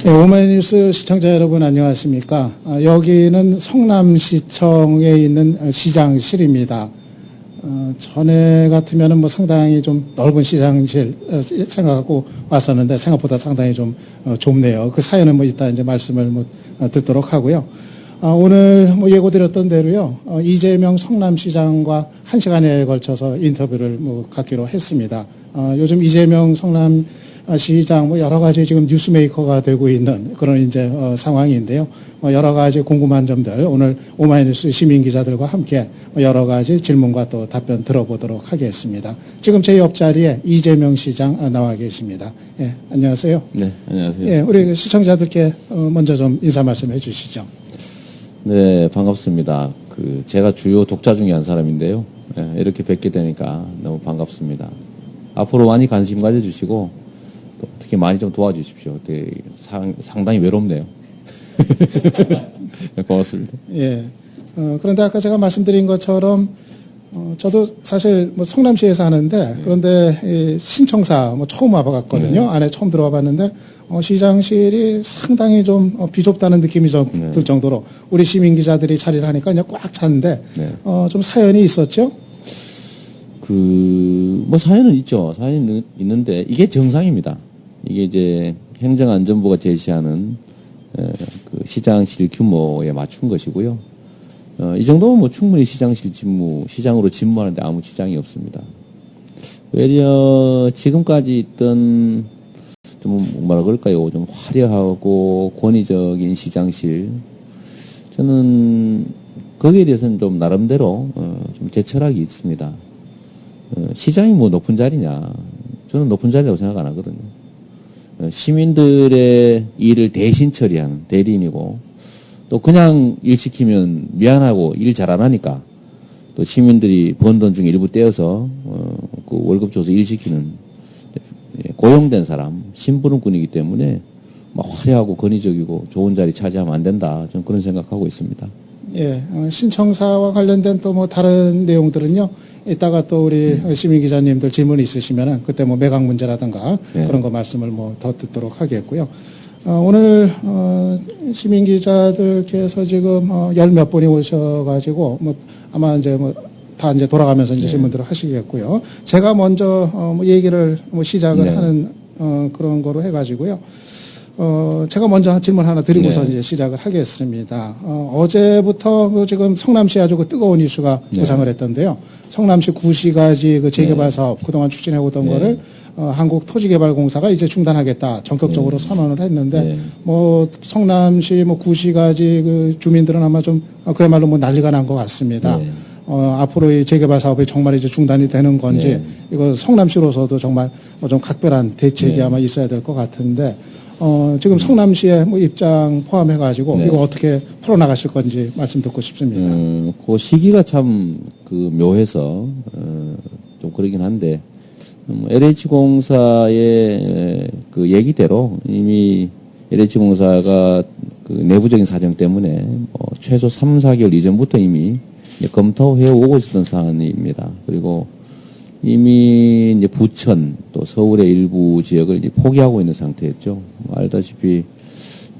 네, 오마이뉴스 시청자 여러분 안녕하십니까. 여기는 성남시청에 있는 시장실입니다. 전에 같으면은 뭐 상당히 좀 넓은 시장실 생각하고 왔었는데 생각보다 상당히 좀 좁네요. 그 사연은 뭐 이따 이제 말씀을 듣도록 하고요. 오늘 뭐 예고드렸던 대로요. 이재명 성남시장과 1시간에 걸쳐서 인터뷰를 갖기로 했습니다. 요즘 이재명 성남시장 뭐 여러 가지 지금 뉴스메이커가 되고 있는 그런 이제 상황인데요. 여러 가지 궁금한 점들 오늘 오마이뉴스 시민 기자들과 함께 여러 가지 질문과 또 답변 들어보도록 하겠습니다. 지금 제 옆자리에 이재명 시장 나와 계십니다. 예, 안녕하세요. 네, 안녕하세요. 예, 우리 시청자들께 먼저 좀 인사 말씀해 주시죠. 네, 반갑습니다. 제가 주요 독자 중에 한 사람인데요. 예, 이렇게 뵙게 되니까 너무 반갑습니다. 앞으로 많이 관심 가져주시고, 또 특히 많이 좀 도와주십시오. 되게 상당히 외롭네요. 네, 고맙습니다. 예. 그런데 아까 제가 말씀드린 것처럼, 저도 사실 뭐 성남시에 사는데, 그런데 신청사 처음 와봤거든요. 안에 처음 들어와 봤는데, 시장실이 상당히 좀 비좁다는 느낌이 좀 들 정도로 우리 시민 기자들이 자리를 하니까 그냥 꽉 찼는데, 좀 사연이 있었죠? 뭐 사연은 있죠. 사연이 있는데, 이게 정상입니다. 이게 이제 행정안전부가 제시하는 그 시장실 규모에 맞춘 것이고요. 이 정도면 뭐 충분히 시장으로 집무하는데 아무 지장이 없습니다. 외려 지금까지 있던 좀 뭐라 그럴까요? 좀 화려하고 권위적인 시장실. 저는 거기에 대해서는 좀 나름대로 좀 제 철학이 있습니다. 시장이 뭐 높은 자리냐? 저는 높은 자리라고 생각 안 하거든요. 시민들의 일을 대신 처리하는 대리인이고, 또 그냥 일 시키면 미안하고 일 잘 안 하니까 또 시민들이 번 돈 중에 일부 떼어서 그 월급 줘서 일 시키는 고용된 사람, 심부름꾼이기 때문에 막 화려하고 권위적이고 좋은 자리 차지하면 안 된다. 저는 그런 생각하고 있습니다. 예, 신청사와 관련된 또 뭐 다른 내용들은요. 이따가 또 우리 시민 기자님들 질문 있으시면은 그때 뭐 매각 문제라든가 그런 거 말씀을 더 듣도록 하겠고요. 오늘 시민 기자들께서 지금 10몇 분이 오셔가지고 아마 이제 다 이제 돌아가면서 이제 질문들을 하시겠고요. 제가 먼저 얘기를 시작을 하는 그런 거로 해가지고요. 제가 먼저 질문 하나 드리고서 이제 시작을 하겠습니다. 어제부터 지금 성남시 아주 뜨거운 이슈가 부상을 했던데요. 성남시 구시가지 그 재개발 사업 그동안 추진해 오던 거를 한국토지개발공사가 이제 중단하겠다 전격적으로 선언을 했는데 성남시 구시가지 그 주민들은 아마 좀 그야말로 난리가 난 것 같습니다. 앞으로의 재개발 사업이 정말 이제 중단이 되는 건지 이거 성남시로서도 정말 좀 각별한 대책이 아마 있어야 될 것 같은데 지금 성남시의 입장 포함해가지고 이거 어떻게 풀어나가실 건지 말씀 듣고 싶습니다. 그 시기가 참 묘해서 좀 그러긴 한데 LH공사의 그 얘기대로 이미 LH공사가 그 내부적인 사정 때문에 최소 3, 4개월 이전부터 이미 검토해 오고 있었던 사안입니다. 그리고 이미 이제 부천 또 서울의 일부 지역을 이제 포기하고 있는 상태였죠. 알다시피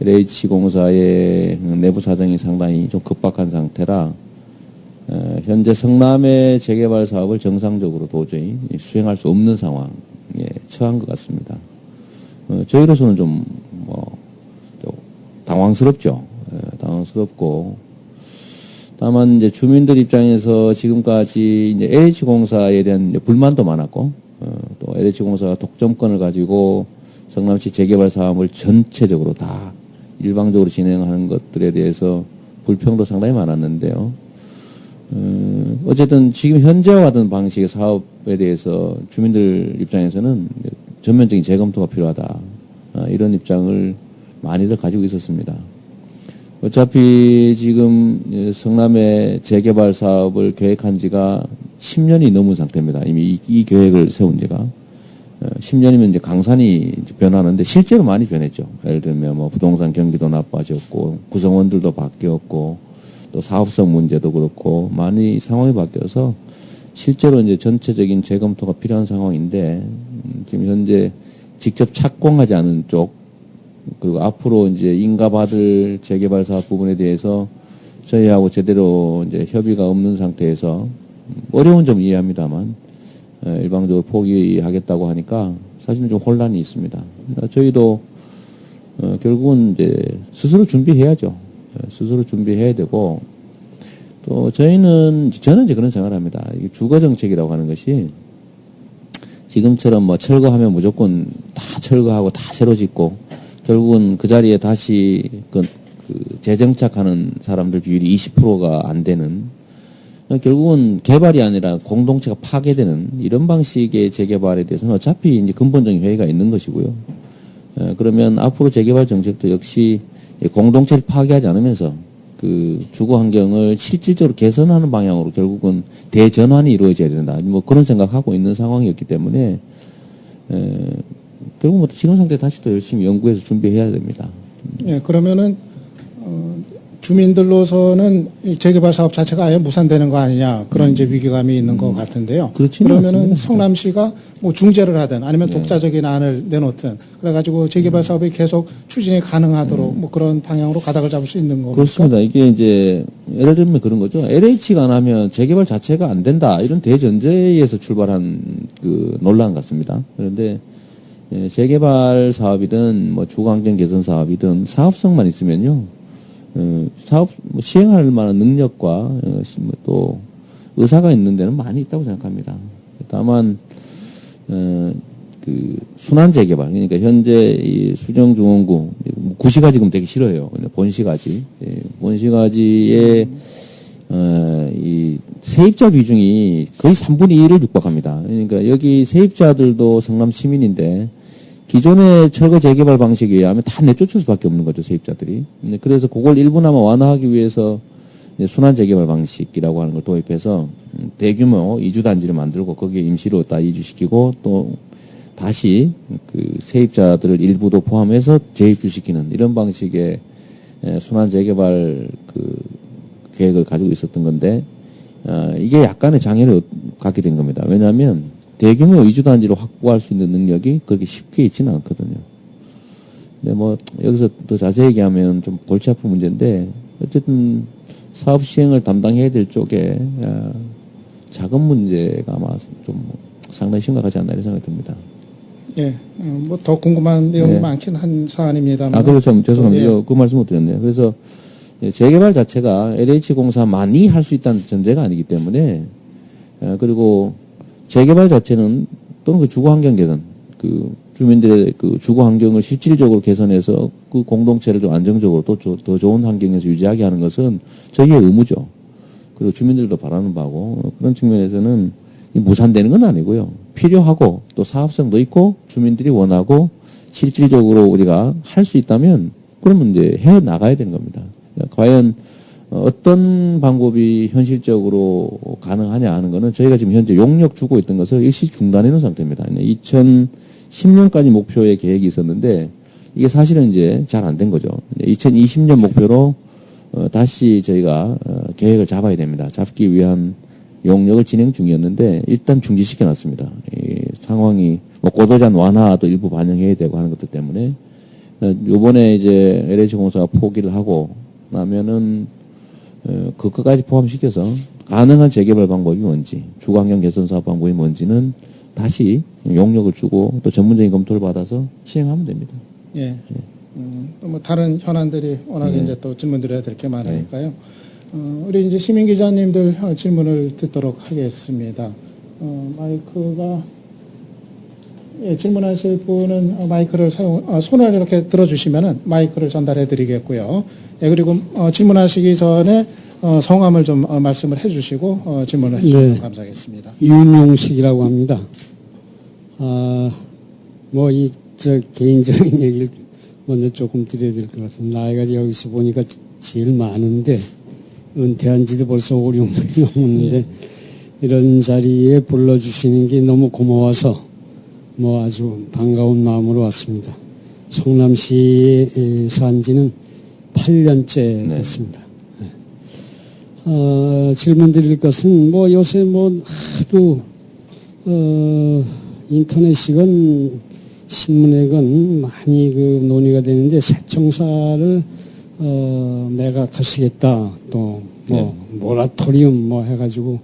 LH공사의 내부 사정이 상당히 좀 급박한 상태라 현재 성남의 재개발 사업을 정상적으로 도저히 수행할 수 없는 상황에 처한 것 같습니다. 저희로서는 좀 당황스럽죠. 당황스럽고 다만 이제 주민들 입장에서 지금까지 이제 LH공사에 대한 이제 불만도 많았고 또 LH공사가 독점권을 가지고 성남시 재개발 사업을 전체적으로 다 일방적으로 진행하는 것들에 대해서 불평도 상당히 많았는데요. 어쨌든 지금 현재와 같은 방식의 사업에 대해서 주민들 입장에서는 전면적인 재검토가 필요하다. 이런 입장을 많이들 가지고 있었습니다. 어차피 지금 성남의 재개발 사업을 계획한 지가 10년이 넘은 상태입니다. 이미 이 계획을 세운 지가. 10년이면 이제 강산이 변하는데 실제로 많이 변했죠. 예를 들면 부동산 경기도 나빠졌고 구성원들도 바뀌었고 또 사업성 문제도 그렇고 많이 상황이 바뀌어서 실제로 이제 전체적인 재검토가 필요한 상황인데 지금 현재 직접 착공하지 않은 쪽 그리고 앞으로 이제 인가받을 재개발 사업 부분에 대해서 저희하고 제대로 이제 협의가 없는 상태에서 어려운 점 이해합니다만 일방적으로 포기하겠다고 하니까 사실은 좀 혼란이 있습니다. 저희도 결국은 이제 스스로 준비해야죠. 스스로 준비해야 되고 또 저는 이제 그런 생각을 합니다. 이게 주거 정책이라고 하는 것이 지금처럼 뭐 철거하면 무조건 다 철거하고 다 새로 짓고 결국은 그 자리에 다시 그 재정착하는 사람들 비율이 20%가 안 되는 결국은 개발이 아니라 공동체가 파괴되는 이런 방식의 재개발에 대해서는 어차피 이제 근본적인 회의가 있는 것이고요. 그러면 앞으로 재개발 정책도 역시 공동체를 파괴하지 않으면서 그 주거 환경을 실질적으로 개선하는 방향으로 결국은 대전환이 이루어져야 된다. 뭐 그런 생각하고 있는 상황이었기 때문에 결국 뭐 지금 상태 다시 또 열심히 연구해서 준비해야 됩니다. 예, 그러면은 주민들로서는 이 재개발 사업 자체가 아예 무산되는 거 아니냐 그런 이제 위기감이 있는 것 같은데요. 그렇지는 그러면은 않습니다. 성남시가 뭐 중재를 하든 아니면 독자적인 안을 내놓든 그래가지고 재개발 사업이 계속 추진이 가능하도록 뭐 그런 방향으로 가닥을 잡을 수 있는 겁니까? 그렇습니다. 이게 이제 예를 들면 그런 거죠. LH가 안 하면 재개발 자체가 안 된다 이런 대전제에서 출발한 그 논란 같습니다. 그런데 재개발 사업이든 뭐 주거환경 개선 사업이든 사업성만 있으면요. 사업 시행할 만한 능력과 또 의사가 있는 데는 많이 있다고 생각합니다. 다만 그 순환 재개발 그러니까 현재 이 수정중원구 구시가 지금 되기 싫어요. 본시가지 본시가지의 이 세입자 비중이 거의 3분의 1을 육박합니다. 그러니까 여기 세입자들도 성남 시민인데 기존의 철거 재개발 방식에 의하면 다 내쫓을 수밖에 없는 거죠, 세입자들이. 그래서 그걸 일부나마 완화하기 위해서 순환 재개발 방식이라고 하는 걸 도입해서 대규모 이주단지를 만들고 거기에 임시로 다 이주시키고 또 다시 그 세입자들을 일부도 포함해서 재입주시키는 이런 방식의 순환 재개발 그 계획을 가지고 있었던 건데 이게 약간의 장애를 갖게 된 겁니다. 왜냐하면 대규모 이주단지를 확보할 수 있는 능력이 그렇게 쉽게 있지는 않거든요. 근데 뭐 여기서 더 자세히 얘기하면 좀 골치 아픈 문제인데 어쨌든 사업 시행을 담당해야 될 쪽에 자금 문제가 아마 좀 상당히 심각하지 않나 이런 생각이 듭니다. 예, 뭐 더 궁금한 내용이 네. 많긴 한 사안입니다만. 그리고 참 죄송합니다. 예. 그 말씀 못 드렸네요. 그래서 재개발 자체가 LH공사만이 할 수 있다는 전제가 아니기 때문에 그리고 재개발 자체는 또는 그 주거 환경 개선, 그 주민들의 그 주거 환경을 실질적으로 개선해서 그 공동체를 좀 안정적으로 또 더 좋은 환경에서 유지하게 하는 것은 저희의 의무죠. 그리고 주민들도 바라는 바고 그런 측면에서는 무산되는 건 아니고요. 필요하고 또 사업성도 있고 주민들이 원하고 실질적으로 우리가 할 수 있다면 그러면 이제 해 나가야 되는 겁니다. 과연 어떤 방법이 현실적으로 가능하냐 하는 거는 저희가 지금 현재 용역 주고 있던 것을 일시 중단해 놓은 상태입니다. 2010년까지 목표의 계획이 있었는데 이게 사실은 이제 잘 안 된 거죠. 2020년 목표로 다시 저희가 계획을 잡아야 됩니다. 잡기 위한 용역을 진행 중이었는데 일단 중지시켜 놨습니다. 이 상황이 뭐 고도잔 완화도 일부 반영해야 되고 하는 것들 때문에 요번에 이제 LH공사가 포기를 하고 나면은 그것까지 포함시켜서 가능한 재개발 방법이 뭔지 주거환경 개선 사업 방법이 뭔지는 다시 용역을 주고 또 전문적인 검토를 받아서 시행하면 됩니다. 예. 또 뭐 다른 현안들이 워낙에 이제 또 질문 드려야 될 게 많으니까요. 우리 이제 시민 기자님들 질문을 듣도록 하겠습니다. 마이크가 예, 질문하실 분은 마이크를 손을 이렇게 들어주시면은 마이크를 전달해 드리겠고요. 예, 그리고 질문하시기 전에 성함을 좀 말씀을 해 주시고 질문을 해 주시면 감사하겠습니다. 윤용식이라고 합니다. 개인적인 얘기를 먼저 조금 드려야 될 것 같습니다. 나이가 여기서 보니까 제일 많은데, 은퇴한 지도 벌써 5, 6년이 넘었는데, 이런 자리에 불러주시는 게 너무 고마워서, 아주 반가운 마음으로 왔습니다. 성남시에 산 지는 8년째 됐습니다. 질문 드릴 것은, 요새 하도, 인터넷이건 신문액은 많이 그 논의가 되는데 세청사를 매각하시겠다 또 뭐 모라토리움 뭐 해가지고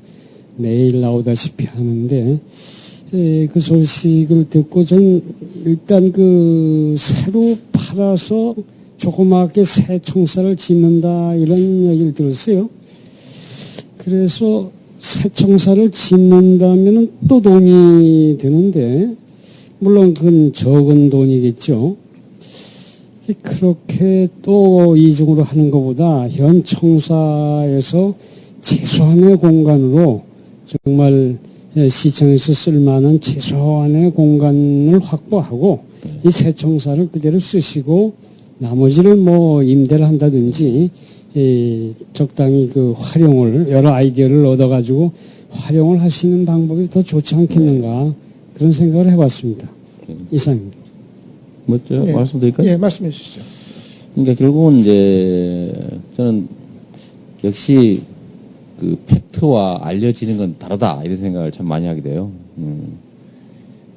매일 나오다시피 하는데 그 소식을 듣고 전 일단 그 새로 팔아서 조그맣게 새 청사를 짓는다 이런 얘기를 들었어요. 그래서 새 청사를 짓는다면 또 돈이 드는데 물론 그건 적은 돈이겠죠. 그렇게 또 이중으로 하는 것보다 현 청사에서 최소한의 공간으로 정말 시청에서 쓸만한 최소한의 공간을 확보하고 이 새 청사를 그대로 쓰시고 나머지를 뭐 임대를 한다든지 적당히 그 활용을 여러 아이디어를 얻어가지고 활용을 하시는 방법이 더 좋지 않겠는가 그런 생각을 해봤습니다. 이상입니다. 뭐죠? 예. 말씀드릴까요? 예, 말씀해 주시죠. 그러니까 결국은 이제 저는 역시 그 팩트와 알려지는 건 다르다 이런 생각을 참 많이 하게 돼요.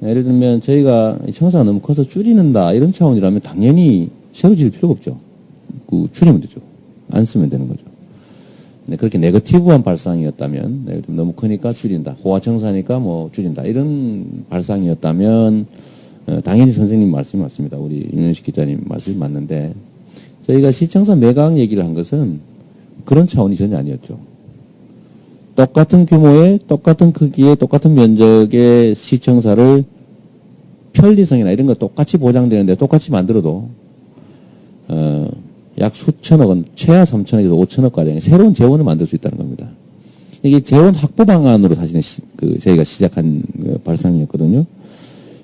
예를 들면 저희가 청사가 너무 커서 줄이는다 이런 차원이라면 당연히 새로 지을 필요가 없죠. 그 줄이면 되죠. 안 쓰면 되는 거죠. 근데 그렇게 네거티브한 발상이었다면 예를 들면 너무 크니까 줄인다. 호화청사니까 뭐 줄인다. 이런 발상이었다면 당연히 선생님 말씀이 맞습니다. 우리 윤현식 기자님 말씀이 맞는데 저희가 시청사 매각 얘기를 한 것은 그런 차원이 전혀 아니었죠. 똑같은 규모의 똑같은 크기의 똑같은 면적의 시청사를 편리성이나 이런 거 똑같이 보장되는데 똑같이 만들어도 약 수천억 원, 최하 3천억에서 5천억 가량의 새로운 재원을 만들 수 있다는 겁니다. 이게 재원 확보 방안으로 사실은 저희가 시작한 발상이었거든요.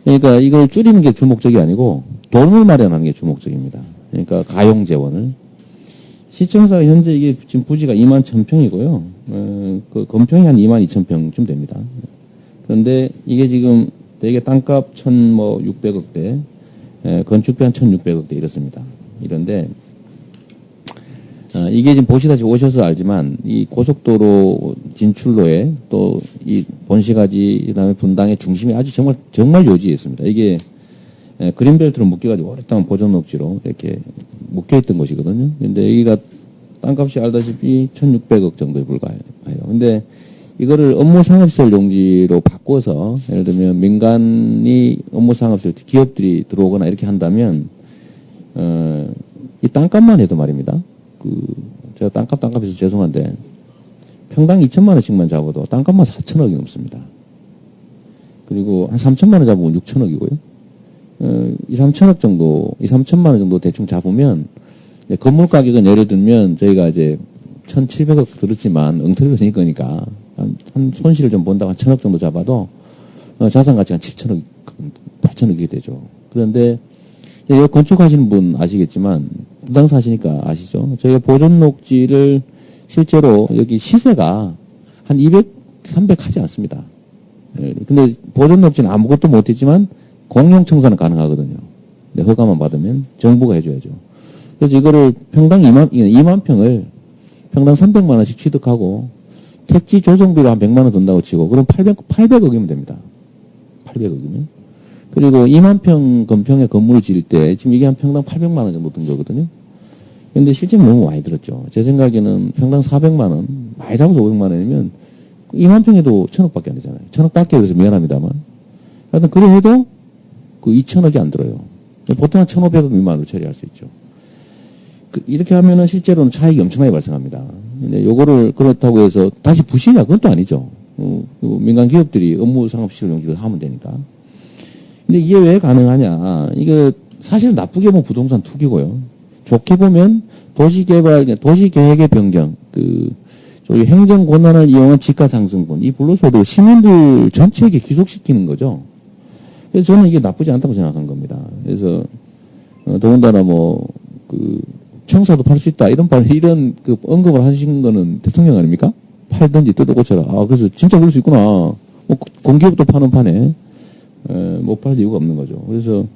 그러니까 이걸 줄이는 게 주목적이 아니고 돈을 마련하는 게 주목적입니다. 그러니까 가용 재원을. 시청사가 현재 이게 지금 부지가 2만 1,000평이고요. 그 건평이 한 2만 2,000평쯤 됩니다. 그런데 이게 지금 대개 땅값 1,600억대, 건축비 한 1,600억대 이렇습니다. 이런데 이게 지금 보시다시피 오셔서 알지만 이 고속도로 진출로에 또 이 본시가지 그다음에 분당의 중심이 아주 정말 요지에 있습니다. 이게 그린벨트로 묶여가지고 오랫동안 보존업지로 이렇게 묶여있던 곳이거든요. 근데 여기가 땅값이 알다시피 1,600억 정도에 불과해요. 근데 이거를 업무상업시설 용지로 바꿔서 예를 들면 민간이 업무상업시설 기업들이 들어오거나 이렇게 한다면 이 땅값만 해도 말입니다. 제가 땅값에서 죄송한데 평당 2천만 원씩만 잡아도 땅값만 4천억이 넘습니다. 그리고 한 3천만 원 잡으면 6천억이고요. 2, 3천억 정도, 2, 3천만 원 정도 대충 잡으면 건물 가격은 예를 들면 저희가 이제 1,700억 들었지만 엉터리로 될 거니까 한 손실을 좀 본다고 한 1,000억 정도 잡아도 자산 가치가 한 7천억, 8천억이 되죠. 그런데 여기 건축하시는 분 아시겠지만 분당 사시니까 아시죠? 저희가 보존 녹지를 실제로 여기 시세가 한 200, 300 하지 않습니다. 근데 보존 녹지는 아무것도 못했지만 공용 청사는 가능하거든요. 근데 허가만 받으면 정부가 해줘야죠. 그래서 이거를 평당 2만 평을 평당 300만 원씩 취득하고 택지 조성비로 한 100만 원 든다고 치고 그럼 800억이면 됩니다. 800억이면. 그리고 2만 평 건평의 건물을 지을 때 지금 이게 한 평당 800만 원 정도 든 거거든요. 근데 실제는 너무 많이 들었죠. 제 생각에는 평당 400만 원, 많이 잡아서 500만 원이면 2만 평에도 1,000억밖에 안 되잖아요. 1,000억밖에 그래서 미안합니다만. 하여튼 그래 해도 그 2,000억이 안 들어요. 보통 한 1,500억 미만으로 처리할 수 있죠. 이렇게 하면은 실제로는 차익이 엄청나게 발생합니다. 근데 요거를 그렇다고 해서 다시 부실이냐 그건 또 아니죠. 민간 기업들이 업무 상업시설 용지로 하면 되니까. 근데 이게 왜 가능하냐. 이게 사실은 나쁘게 보면 부동산 투기고요. 좋게 보면 도시계획의 변경, 저희 행정 권한을 이용한 집가 상승분, 이 불로소득 시민들 전체에게 귀속시키는 거죠. 그래서 저는 이게 나쁘지 않다고 생각한 겁니다. 그래서, 더군다나 청사도 팔 수 있다. 이런 언급을 하신 거는 대통령 아닙니까? 팔든지 뜯어 고쳐라. 그래서 진짜 그럴 수 있구나. 공기업도 파는 판에, 못 팔 이유가 없는 거죠. 그래서,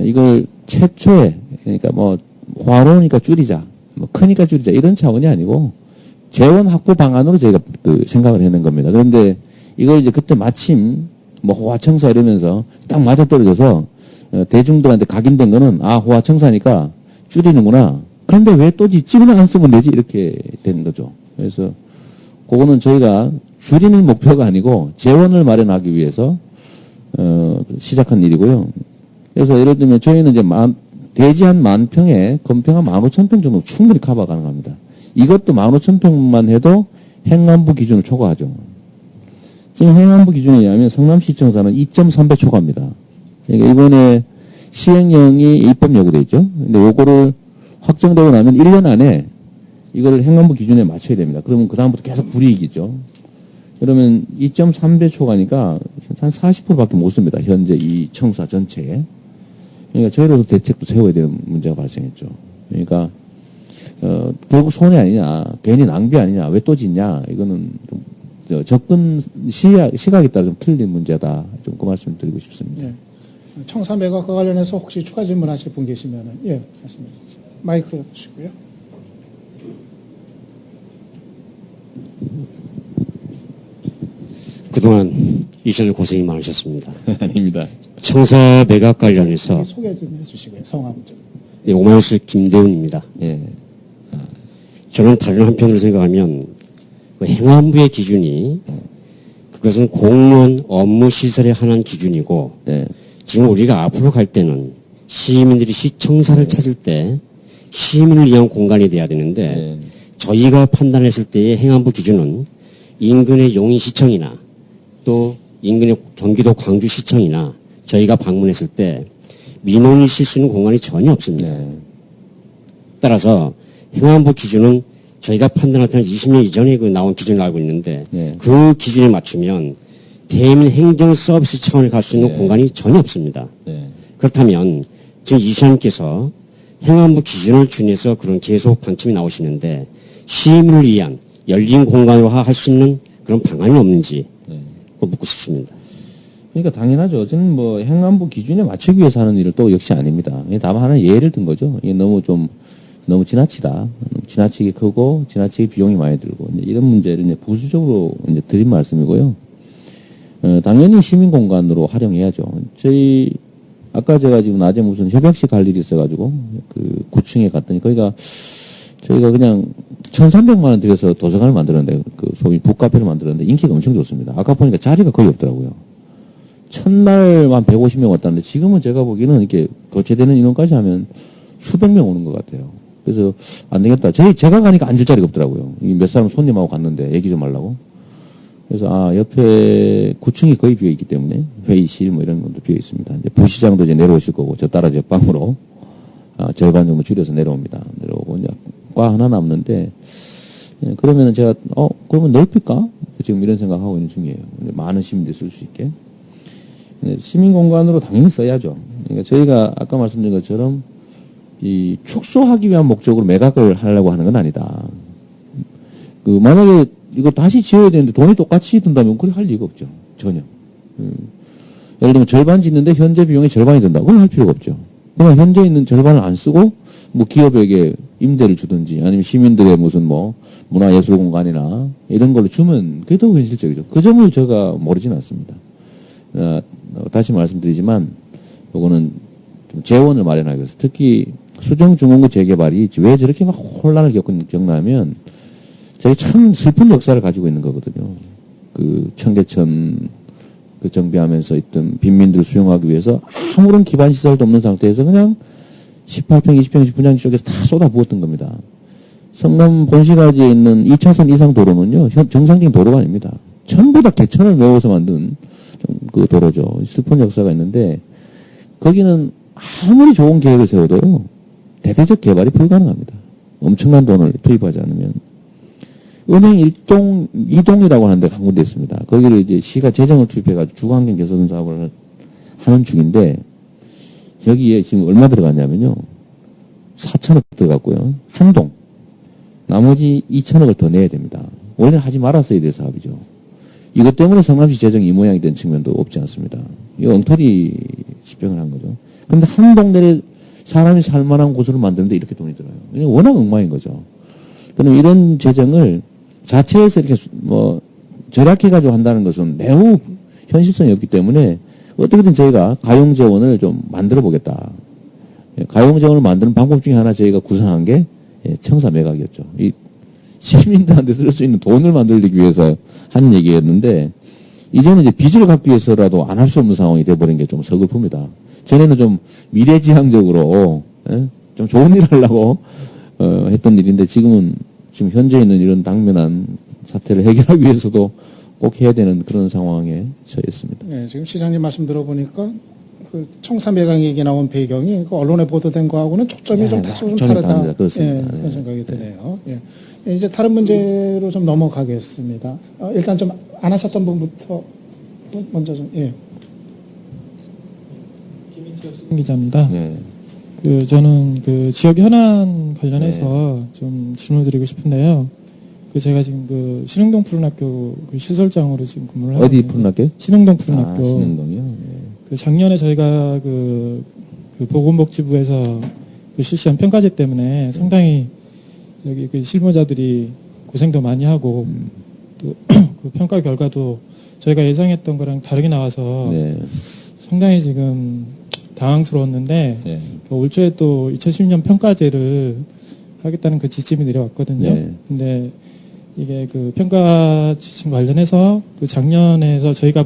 이걸 최초에, 그러니까 화로니까 줄이자, 크니까 줄이자, 이런 차원이 아니고, 재원 확보 방안으로 저희가 생각을 해낸 겁니다. 그런데 이걸 이제 그때 마침, 호화청사 이러면서 딱 맞아떨어져서 대중들한테 각인된 거는 호화청사니까 줄이는구나. 그런데 왜 또 짓지는 안 쓰면 되지? 이렇게 된 거죠. 그래서 그거는 저희가 줄이는 목표가 아니고 재원을 마련하기 위해서 시작한 일이고요. 그래서 예를 들면 저희는 이제 대지 한 10,000평에 건평 한 15,000평 정도 충분히 커버 가능합니다. 이것도 15,000평만 해도 행안부 기준을 초과하죠. 지금 행안부 기준에 의하면 성남시청사는 2.3배 초과합니다. 그러니까 이번에 시행령이 입법 요구돼 있죠. 근데 요거를 확정되고 나면 1년 안에 이걸 행안부 기준에 맞춰야 됩니다. 그러면 그다음부터 계속 불이익이죠. 그러면 2.3배 초과니까 한 40%밖에 못 씁니다. 현재 이 청사 전체에. 그러니까 저희로서 대책도 세워야 되는 문제가 발생했죠. 그러니까 결국 손해 아니냐, 괜히 낭비 아니냐, 왜 또 짓냐, 이거는 좀 접근 시각에 따라 좀 틀린 문제다. 좀 그 말씀을 드리고 싶습니다. 예. 청사 매각과 관련해서 혹시 추가 질문하실 분 계시면은 말씀해 주세요. 마이크 주시고요. 그동안 이전에 고생이 많으셨습니다. 아닙니다. 청사 매각 관련해서 소개 좀 해주시고요. 성함 좀. 오마이뉴스 김대훈입니다. 예. 저는 다른 한편으로 생각하면 그 행안부의 기준이 그것은 공무원 업무 시설에 한한 기준이고 네. 지금 우리가 앞으로 갈 때는 시민들이 시청사를 찾을 때 시민을 위한 공간이 돼야 되는데 네. 저희가 판단했을 때의 행안부 기준은 인근의 용인시청이나 또 인근의 경기도 광주시청이나 저희가 방문했을 때 민원이 실 수 있는 공간이 전혀 없습니다. 네. 따라서 행안부 기준은 저희가 판단할 때는 20년 이전에 나온 기준을 알고 있는데 네. 그 기준에 맞추면 대민 행정 서비스 차원에 갈 수 있는 네. 공간이 전혀 없습니다. 네. 그렇다면 지금 이 시장님께서 행안부 기준을 준해서 그런 계속 방침이 나오시는데 시민을 위한 열린 공간으로 할 수 있는 그런 방안이 없는지 네. 그거 묻고 싶습니다. 그러니까 당연하죠. 저는 뭐 행안부 기준에 맞추기 위해서 하는 일은 또 역시 아닙니다. 다만 하나 예를 든 거죠. 이게 너무 지나치다. 지나치게 크고 지나치게 비용이 많이 들고 이런 문제를 이제 부수적으로 이제 드린 말씀이고요. 당연히 시민 공간으로 활용해야죠. 아까 제가 지금 낮에 무슨 협약식 할 일이 있어가지고 그 9층에 갔더니 거기가 저희가 그냥 1,300만 원 들여서 도서관을 만들었는데 그 소위 북카페를 만들었는데 인기가 엄청 좋습니다. 아까 보니까 자리가 거의 없더라고요. 첫날 한 150명 왔다는데 지금은 제가 보기에는 이렇게 거체되는 인원까지 하면 수백 명 오는 것 같아요. 그래서 안 되겠다. 제가 가니까 앉을 자리가 없더라고요. 몇 사람 손님하고 갔는데 얘기 좀 하려고. 그래서 옆에 9층이 거의 비어 있기 때문에 회의실 뭐 이런 것도 비어 있습니다. 이제 부시장도 이제 내려오실 거고 저 따라 제방으로 절반 정도 줄여서 내려옵니다. 내려오고 이제 과 하나 남는데 그러면은 제가 그러면 넓힐까? 지금 이런 생각하고 있는 중이에요. 많은 시민들이 쓸 수 있게. 시민 공간으로 당연히 써야죠. 그러니까 저희가 아까 말씀드린 것처럼 이 축소하기 위한 목적으로 매각을 하려고 하는 건 아니다. 만약에 이거 다시 지어야 되는데 돈이 똑같이 든다면 그렇게 할 리가 없죠. 전혀. 예를 들면 절반 짓는데 현재 비용의 절반이 든다. 그건 할 필요가 없죠. 그냥 현재 있는 절반을 안 쓰고 뭐 기업에게 임대를 주든지 아니면 시민들의 무슨 뭐 문화예술 공간이나 이런 걸로 주면 그게 더 현실적이죠. 그 점을 제가 모르진 않습니다. 다시 말씀드리지만 요거는 좀 재원을 마련하기 위해서 특히 수정중원구 재개발이 왜 저렇게 막 혼란을 겪나면 저희 참 슬픈 역사를 가지고 있는 거거든요. 그 청계천 그 정비하면서 있던 빈민들을 수용하기 위해서 아무런 기반 시설도 없는 상태에서 그냥 18평, 20평 분양지 쪽에서 다 쏟아부었던 겁니다. 성남 본시가지에 있는 2차선 이상 도로는요, 정상적인 도로가 아닙니다. 전부 다 개천을 메워서 만든 그 도로죠. 슬픈 역사가 있는데, 거기는 아무리 좋은 계획을 세워도요, 대대적 개발이 불가능합니다. 엄청난 돈을 투입하지 않으면. 은행 1동, 2동이라고 하는데 한 군데 있습니다. 거기를 이제 시가 재정을 투입해가지고 주거환경 개선 사업을 하는 중인데, 여기에 지금 얼마 들어갔냐면요. 4천억 들어갔고요. 한 동. 나머지 2천억을 더 내야 됩니다. 원래는 하지 말았어야 될 사업이죠. 이것 때문에 성남시 재정이 이 모양이 된 측면도 없지 않습니다. 이거 엉터리 집행을 한 거죠. 그런데 한 동네에 사람이 살만한 곳으로 만드는데 이렇게 돈이 들어요. 워낙 엉망인 거죠. 그럼 이런 재정을 자체에서 이렇게 절약해가지고 한다는 것은 매우 현실성이 없기 때문에 어떻게든 저희가 가용재원을 좀 만들어 보겠다. 가용재원을 만드는 방법 중에 하나 저희가 구상한 게 청사 매각이었죠. 이 시민들한테 쓸 수 있는 돈을 만들기 위해서 한 얘기였는데 이제는 이제 빚을 갚기 위해서라도 안 할 수 없는 상황이 돼버린 게 좀 서글픕니다. 전에는 좀 미래지향적으로 좀 좋은 일 하려고 했던 일인데 지금 현재 있는 이런 당면한 사태를 해결하기 위해서도 꼭 해야 되는 그런 상황에 처했습니다. 네, 지금 시장님 말씀 들어보니까 그 청사 매각 얘기 나온 배경이 그 언론에 보도된 거하고는 초점이 좀 다소 좀 다르다. 그렇습니다. 예, 그런 생각이 드네요. 예. 예, 이제 다른 문제로 좀 넘어가겠습니다. 일단 좀 안 하셨던 분부터 먼저 좀, 예. 기자입니다. 네. 저는 그 지역 현안 관련해서 좀 질문을 드리고 싶은데요. 제가 지금 그 신흥동 푸른학교 그 시설장으로 지금 근무를 하고 어디 있는데 푸른학교? 신흥동 푸른학교. 신흥동이요. 네. 작년에 저희가 그 보건복지부에서 그 실시한 평가제 때문에 상당히 여기 그 실무자들이 고생도 많이 하고 또 그 평가 결과도 저희가 예상했던 거랑 다르게 나와서 네. 상당히 지금 당황스러웠는데 네. 올 초에 또 2010년 평가제를 하겠다는 그 지침이 내려왔거든요. 네. 근데 이게 그 평가 지침 관련해서 그 작년에서 저희가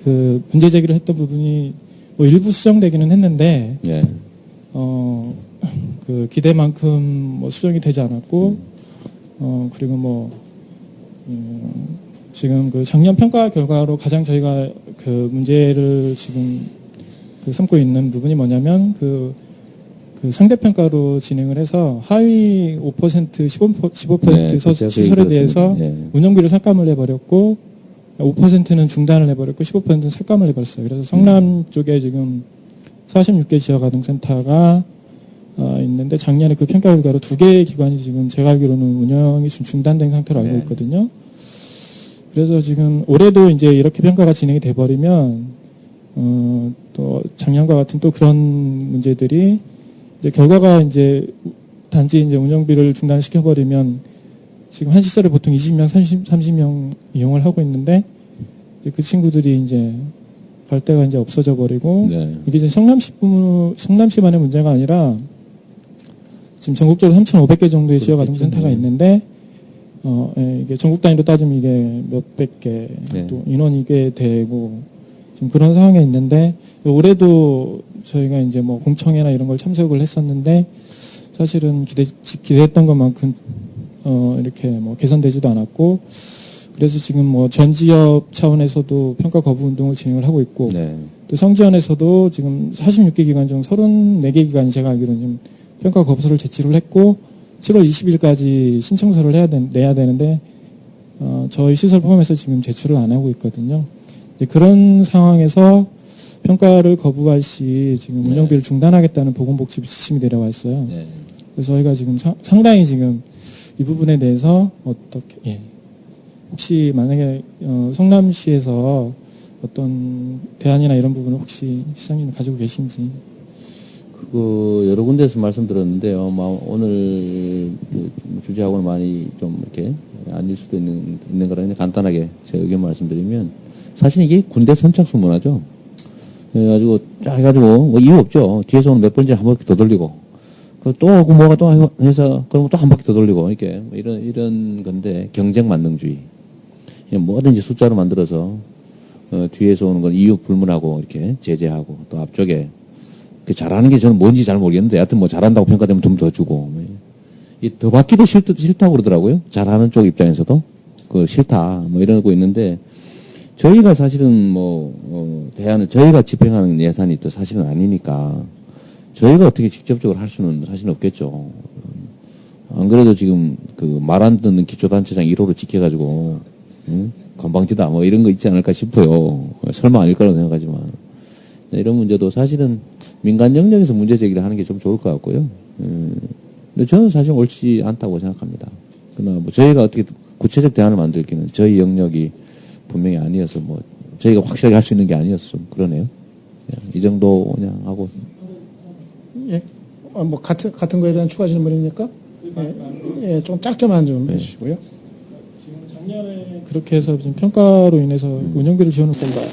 그 문제 제기를 했던 부분이 뭐 일부 수정되기는 했는데 네. 그 기대만큼 뭐 수정이 되지 않았고 그리고 뭐 지금 그 작년 평가 결과로 가장 저희가 그 문제를 지금 그 삼고 있는 부분이 뭐냐면 그 상대평가로 진행을 해서 하위 5%, 15% 시설에 대해서 운영비를 삭감을 해버렸고 5%는 중단을 해버렸고 15%는 삭감을 해버렸어요. 그래서 성남 쪽에 지금 46개 지역아동센터가 있는데 작년에 그 평가 결과로 2개의 기관이 지금 제가 알기로는 운영이 중단된 상태로 알고 있거든요. 그래서 지금 올해도 이제 이렇게 평가가 진행이 돼버리면 또 작년과 같은 또 그런 문제들이 이제 결과가 이제 단지 이제 운영비를 중단시켜버리면 지금 한 시설에 보통 20명, 30명 이용을 하고 있는데 이제 그 친구들이 이제 갈 데가 이제 없어져 버리고 이게 이제 성남시만의 문제가 아니라 지금 전국적으로 3,500개 정도의 지역 아동센터가 있는데 이게 전국 단위로 따지면 이게 몇백 개 또 인원이 꽤 되고 지금 그런 상황에 있는데 올해도 저희가 이제 뭐 공청회나 이런 걸 참석을 했었는데 사실은 기대했던 것만큼 이렇게 뭐 개선되지도 않았고 그래서 지금 뭐 전 지역 차원에서도 평가 거부 운동을 진행을 하고 있고 또 성지연에서도 지금 46개 기관 중 34개 기관이 제가 알기로는 지금 평가 거부서를 제출을 했고 7월 20일까지 신청서를 내야 되는데 저희 시설 포함해서 지금 제출을 안 하고 있거든요. 그런 상황에서 평가를 거부할 시 지금 운영비를 중단하겠다는 보건복지부 지침이 내려와 있어요. 그래서 저희가 지금 상당히 지금 이 부분에 대해서 어떻게 혹시 만약에 성남시에서 어떤 대안이나 이런 부분을 혹시 시장님 가지고 계신지. 여러 군데에서 말씀드렸는데요. 오늘 주제하고는 많이 좀 이렇게 아닐 수도 있는 거라 간단하게 제 의견 말씀드리면 사실 이게 군대 선착순 문화죠. 그래가지고 쫙 해가지고 뭐 이유 없죠. 뒤에서 오는 몇 번째 한 바퀴 더 돌리고 또 뭐가 또 해서 그러면 또 한 바퀴 더 돌리고 이렇게 이런 건데 경쟁 만능주의. 뭐든지 숫자로 만들어서 뒤에서 오는 건 이유 불문하고 이렇게 제재하고 또 앞쪽에 잘하는 게 저는 뭔지 잘 모르겠는데 하여튼 뭐 잘한다고 평가되면 좀 더 주고 이 더 받기도 싫다고 그러더라고요. 잘하는 쪽 입장에서도 싫다 뭐 이러고 있는데 저희가 사실은 대안을 저희가 집행하는 예산이 또 사실은 아니니까 저희가 어떻게 직접적으로 할 수는 사실은 없겠죠. 안 그래도 지금 말 안 듣는 기초단체장 1호로 지켜가지고 건방지다 뭐 이런 거 있지 않을까 싶어요. 설마 아닐 거라고 생각하지만 이런 문제도 사실은 민간 영역에서 문제 제기를 하는 게 좀 좋을 것 같고요. 근데 저는 사실 옳지 않다고 생각합니다. 그러나 저희가 어떻게 구체적 대안을 만들기는 저희 영역이 분명히 아니어서 저희가 확실하게 할 수 있는 게 아니어서 좀 그러네요. 이 정도 그냥 하고. 예. 같은 거에 대한 추가 질문입니까? 예, 좀 짧게만 좀 해주시고요. 지금 작년에 그렇게 해서 지금 평가로 인해서 운영비를 지원을 건가요?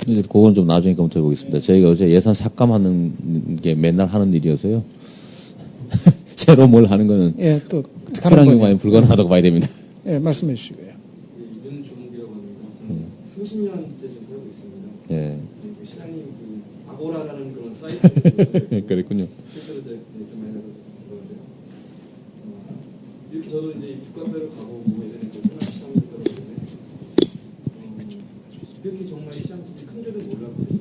이제 그건 좀 나중에 검토해 보겠습니다. 저희가 어제 예산 삭감하는 게 맨날 하는 일이어서요. 새로 뭘 하는 거는 예, 또 특별한 경우에는 불가능하다고 봐야 됩니다. 예, 말씀해 주시고요. 이런 종목이라고 합니다. 30년째 좀 살고 있습니다. 예. 그 시장님 그 아고라라는 그런 사이트 그랬군요. 실제로 제가 좀 많이 가서 그러는데요. 이렇게 저도 이제 북카페를 가고 예전에 그 상암시장도 들어오는데 이렇게 정말 시장 큰 줄은 몰랐거든요.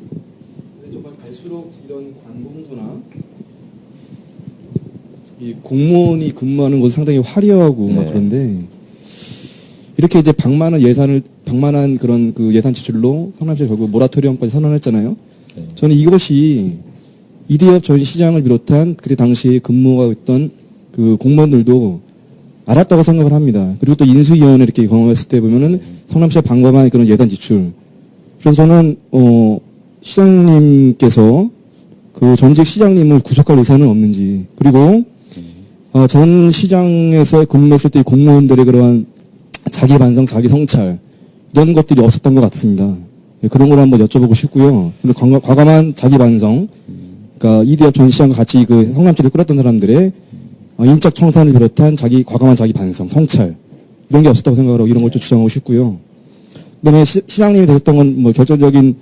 근데 정말 갈수록 이런 광고 홍보나 이 공무원이 근무하는 곳 상당히 화려하고 막 네. 그런데 이렇게 이제 방만한 그런 그 예산 지출로 성남시가 결국 모라토리엄까지 선언했잖아요. 네. 저는 이것이 이대협 전 시장을 비롯한 그때 당시에 근무하고 있던 그 공무원들도 알았다고 생각을 합니다. 그리고 또 인수위원회 이렇게 경험했을 때 보면은 성남시가 방관한 그런 예산 지출. 그래서 저는 시장님께서 그 전직 시장님을 구속할 의사는 없는지, 그리고 전 시장에서 근무했을 때 공무원들의 그러한 자기 반성, 자기 성찰 이런 것들이 없었던 것 같습니다. 그런 걸 한번 여쭤보고 싶고요. 그리고 과감한 자기 반성, 그러니까 이대협 전 시장과 같이 그 성남시를 끌었던 사람들의 인적 청산을 비롯한 과감한 자기 반성, 성찰 이런 게 없었다고 생각하고 이런 걸 좀 주장하고 싶고요. 그다음에 시장님이 되셨던 건 뭐 결정적인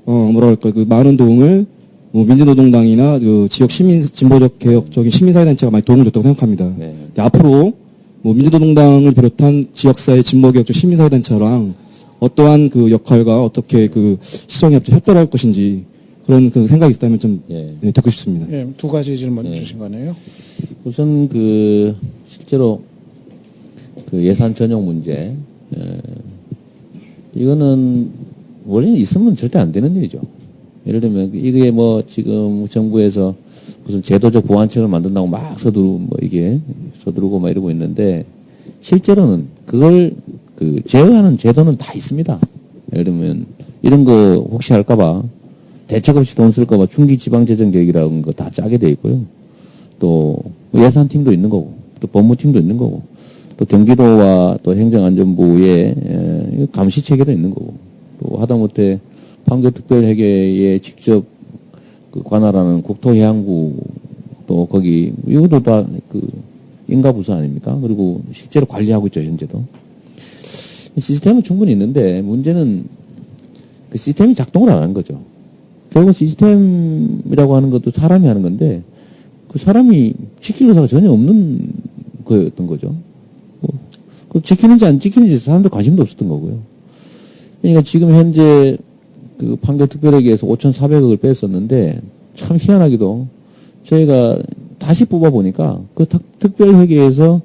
뭐랄까 그 많은 도움을 뭐 민주노동당이나 그 지역 진보적 개혁적인 시민사회단체가 많이 도움을 줬다고 생각합니다. 네. 근데 앞으로 뭐 민주노동당을 비롯한 지역사회 진보개혁적 시민사회단체랑 어떠한 그 역할과 어떻게 그 시정협조 협조를 할 것인지 그런 그 생각이 있다면 좀 예. 듣고 싶습니다. 예, 두 가지 질문 네. 주신 거네요. 우선 실제로 그 예산 전용 문제, 이거는 원래는 있으면 절대 안 되는 일이죠. 예를 들면 이게 뭐 지금 정부에서 무슨 제도적 보완책을 만든다고 막 서두르고 막 이러고 있는데 실제로는 그걸 그 제어하는 제도는 다 있습니다. 예를 들면 이런 거 혹시 할까봐 대책 없이 돈 쓸까봐 중기지방재정계획이라는 거 다 짜게 돼 있고요. 또 예산팀도 있는 거고, 또 법무팀도 있는 거고, 또 경기도와 또 행정안전부의 감시 체계도 있는 거고, 또 하다못해 판교특별회계에 직접 그 관할하는 국토해양부 또 거기 이것도 다 그 인가부서 아닙니까? 그리고 실제로 관리하고 있죠 현재도. 시스템은 충분히 있는데 문제는 그 시스템이 작동을 안 하는 거죠. 결국 시스템이라고 하는 것도 사람이 하는 건데 그 사람이 지킬 의사가 전혀 없는 거였던 거죠. 그 지키는지 안 지키는지 사람들 관심도 없었던 거고요. 그러니까 지금 현재 그 판교특별회계에서 5,400억을 뺐었는데 참 희한하게도 저희가 다시 뽑아보니까 그 특별회계에서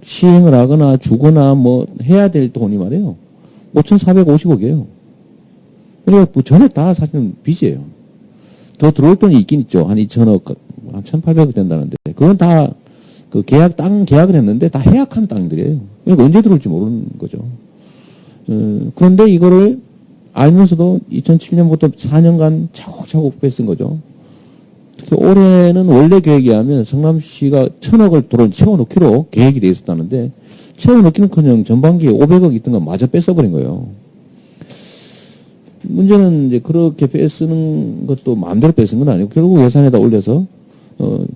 시행을 하거나 주거나 뭐 해야 될 돈이 말이에요. 5,450억이에요. 그러니까 뭐 전에 다 사실은 빚이에요. 더 들어올 돈이 있긴 있죠. 한 2,000억, 한 1,800억 된다는데. 그건 다 그 땅 계약을 했는데 다 해약한 땅들이에요. 그러니까 언제 들어올지 모르는 거죠. 그런데 이거를 알면서도 2007년부터 4년간 차곡차곡 뺐은 거죠. 특히 올해는 원래 계획에 하면 성남시가 1,000억을 채워넣기로 계획이 돼 있었다는데 채워넣기는커녕 전반기에 500억 있던 거 마저 뺏어버린 거예요. 문제는 이제 그렇게 빼쓰는 것도 마음대로 뺏은 건 아니고 결국 예산에다 올려서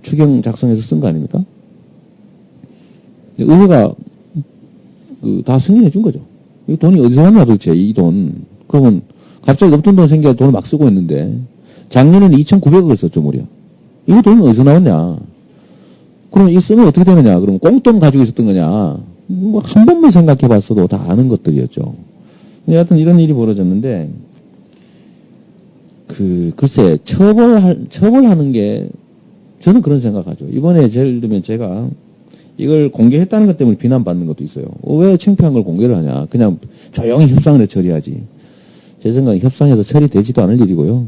추경 작성해서 쓴 거 아닙니까? 의회가 다 승인해 준 거죠. 이 돈이 어디서 났나 도대체 이 돈. 그러면 갑자기 없던 돈 생겨서 돈을 막 쓰고 있는데 작년에는 2,900억을 썼죠 무려. 이 돈은 어디서 나왔냐. 그럼 이 쓰면 어떻게 되느냐. 그럼 꽁돈 가지고 있었던 거냐. 뭐 한 번만 생각해 봤어도 다 아는 것들이었죠. 여하튼 이런 일이 벌어졌는데 글쎄 처벌하는 게 저는 그런 생각하죠. 이번에 예를 들면 제가 이걸 공개했다는 것 때문에 비난받는 것도 있어요. 왜 창피한 걸 공개를 하냐. 그냥 조용히 협상을 해서 처리하지. 제 생각엔 협상해서 처리되지도 않을 일이고요.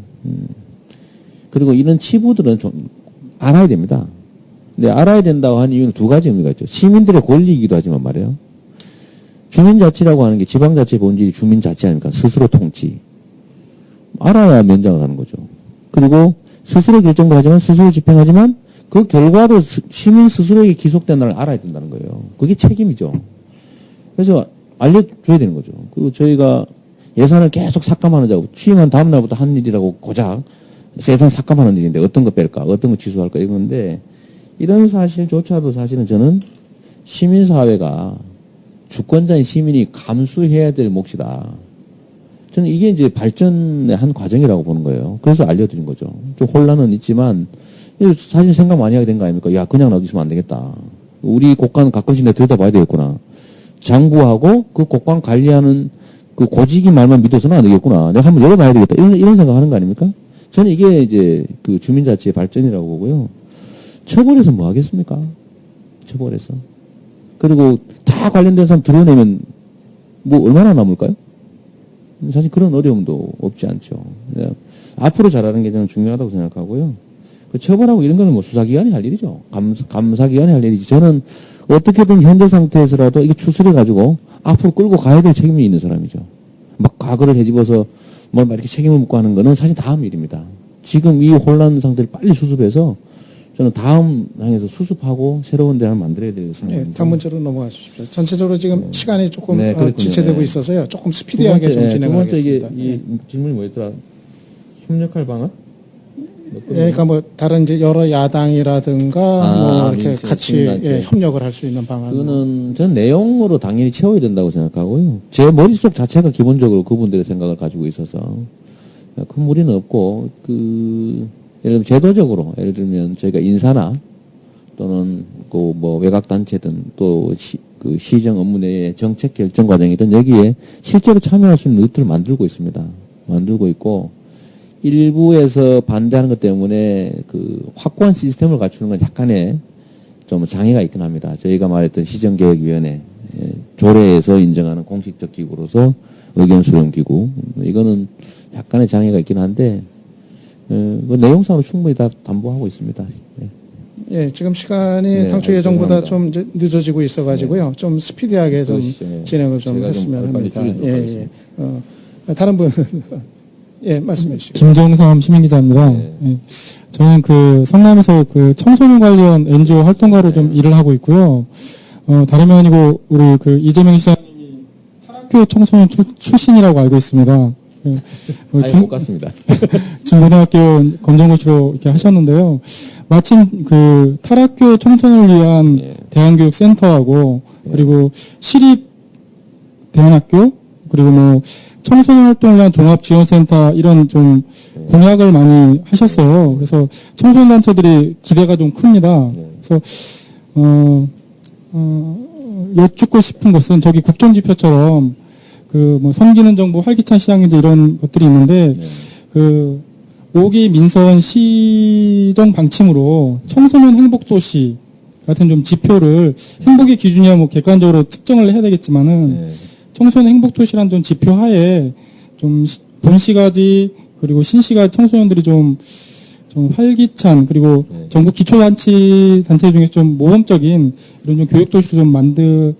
그리고 이런 치부들은 좀 알아야 됩니다. 근데 알아야 된다고 하는 이유는 두 가지 의미가 있죠. 시민들의 권리이기도 하지만 말이에요. 주민자치라고 하는 게 지방자치의 본질이 주민자치 아닙니까? 스스로 통치. 알아야 면장을 하는 거죠. 그리고 스스로 결정도 하지만 스스로 집행하지만 그 결과도 시민 스스로에게 기속된다는 걸 알아야 된다는 거예요. 그게 책임이죠. 그래서 알려줘야 되는 거죠. 그리고 저희가 예산을 계속 삭감하는 작업, 취임한 다음 날부터 한 일이라고 고작 예산 삭감하는 일인데 어떤 거 뺄까, 어떤 거 취소할까 이건데 이런 사실조차도 사실은 저는 시민사회가 주권자인 시민이 감수해야 될 몫이다. 저는 이게 이제 발전의 한 과정이라고 보는 거예요. 그래서 알려드린 거죠. 좀 혼란은 있지만 사실 생각 많이 하게 된 거 아닙니까? 야, 그냥 놔두시면 안 되겠다. 우리 곡간 가끔씩 내가 들여다봐야 되겠구나. 장부하고 그 곡간 관리하는 그 고직이 말만 믿어서는 안 되겠구나. 내가 한번 열어봐야 되겠다. 이런 생각하는 거 아닙니까? 저는 이게 이제 그 주민자치의 발전이라고 보고요. 처벌해서 뭐 하겠습니까? 처벌해서. 그리고 다 관련된 사람 드러내면 뭐 얼마나 남을까요? 사실 그런 어려움도 없지 않죠. 그냥 앞으로 잘하는 게 저는 중요하다고 생각하고요. 그 처벌하고 이런 거는 뭐 수사기관이 할 일이죠. 감사기관이 할 일이지. 저는 어떻게든 현재 상태에서라도 이게 추스려가지고 앞으로 끌고 가야 될 책임이 있는 사람이죠. 막 과거를 헤집어서 뭐 이렇게 책임을 묻고 하는 거는 사실 다음 일입니다. 지금 이 혼란 상태를 빨리 수습해서 저는 다음 향해서 수습하고 새로운 대안을 만들어야 될 생각입니다. 네, 다음 문제로 넘어가 주십시오. 전체적으로 지금 시간이 조금 네, 지체되고 네. 있어서요. 조금 스피디하게 좀 진행하겠습니다. 두 번째 이게 네. 이 질문이 뭐였더라? 협력할 방안? 예, 그러니까 뭐 다른 이제 여러 야당이라든가 뭐 이렇게 민생, 같이 시민단체. 협력을 할 수 있는 방안. 그거는 전 내용으로 당연히 채워야 된다고 생각하고요. 제 머릿속 자체가 기본적으로 그분들의 생각을 가지고 있어서 큰 무리는 없고 예를 들면 제도적으로 예를 들면 저희가 인사나 또는 그 뭐 외곽 단체든 또 그 시정 업무 내의 정책 결정 과정이든 여기에 실제로 참여할 수 있는 루트를 만들고 있습니다. 만들고 있고 일부에서 반대하는 것 때문에 그 확고한 시스템을 갖추는 건 약간의 좀 장애가 있긴 합니다. 저희가 말했던 시정계획위원회 조례에서 인정하는 공식적 기구로서 의견 수렴 기구 이거는 약간의 장애가 있긴 한데 그 내용상으로 충분히 다 담보하고 있습니다. 네. 예, 지금 시간이 네, 당초 예정보다 죄송합니다. 좀 이제 늦어지고 있어가지고요. 좀 스피디하게 좀 그러시죠. 예. 진행을 좀 제가 했으면 빨리 합니다. 줄이도록 예, 하겠습니다. 다른 분, 예, 말씀해 주시죠. 김정삼 시민기자입니다. 네. 예. 저는 그 성남에서 그 청소년 관련 NGO 활동가로 좀 일을 하고 있고요. 다름이 아니고 우리 그 이재명 시장님이 탈학교 청소년 출신이라고 알고 있습니다. 예. 아예 못 갔습니다. 중고등학교 검정고시로 이렇게 하셨는데요. 마침 그 탈학교 청소년을 위한 예. 대안교육센터하고 그리고 시립 대안학교 그리고 뭐 청소년 활동을 위한 종합지원센터 이런 좀 공약을 많이 하셨어요. 그래서 청소년 단체들이 기대가 좀 큽니다. 그래서 여쭙고 싶은 것은 저기 국정지표처럼 그 뭐 섬기는 정부 활기찬 시장인지 이런 것들이 있는데 그 5기 민선 시정 방침으로 청소년 행복도시 같은 좀 지표를 행복의 기준이야 뭐 객관적으로 측정을 해야 되겠지만은 청소년 행복도시란 좀 지표 하에 좀 본시가지 그리고 신시가지 청소년들이 좀 활기찬 그리고 전국 기초단체 중에서 좀 모범적인 이런 좀 교육도시를 좀 만들어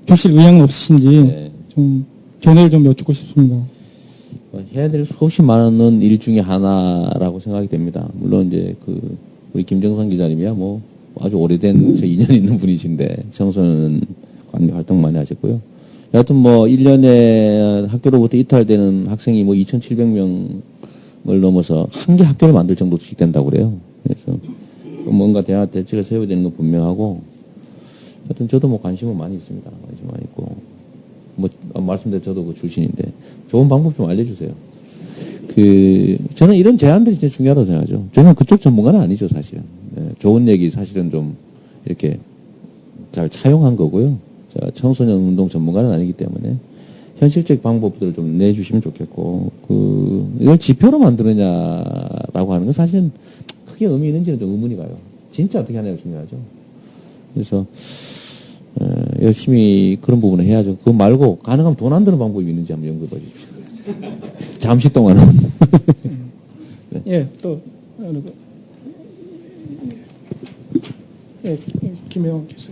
주실 의향은 없으신지 좀 견해를 좀 여쭙고 싶습니다. 해야 될 수없이 많은 일 중에 하나라고 생각이 됩니다. 물론 이제 우리 김정선 기자님이야 뭐 아주 오래된 저 인연 있는 분이신데 청소년 관리 활동 많이 하셨고요. 여하튼 뭐 1년에 학교로부터 이탈되는 학생이 뭐 2,700명을 넘어서 한 개 학교를 만들 정도씩 된다고 그래요. 그래서 뭔가 대책을 세워야 되는 건 분명하고 하여튼 저도 뭐 관심은 많이 있습니다. 관심 많이 있고 뭐 말씀대로 저도 그 출신인데 좋은 방법 좀 알려주세요. 저는 이런 제안들이 진짜 중요하다고 생각하죠. 저는 그쪽 전문가는 아니죠, 사실은. 네, 좋은 얘기 사실은 좀 이렇게 잘 차용한 거고요. 제가 청소년 운동 전문가는 아니기 때문에 현실적 방법들을 좀 내주시면 좋겠고, 이걸 지표로 만드느냐라고 하는 건 사실은 크게 의미 있는지는 좀 의문이 가요. 진짜 어떻게 하냐가 중요하죠. 그래서, 열심히 그런 부분을 해야죠. 그거 말고 가능하면 돈 안 드는 방법이 있는지 한번 연구해 보십시오. 잠시 동안은. 네. 예, 또, 예, 김혜원 교수.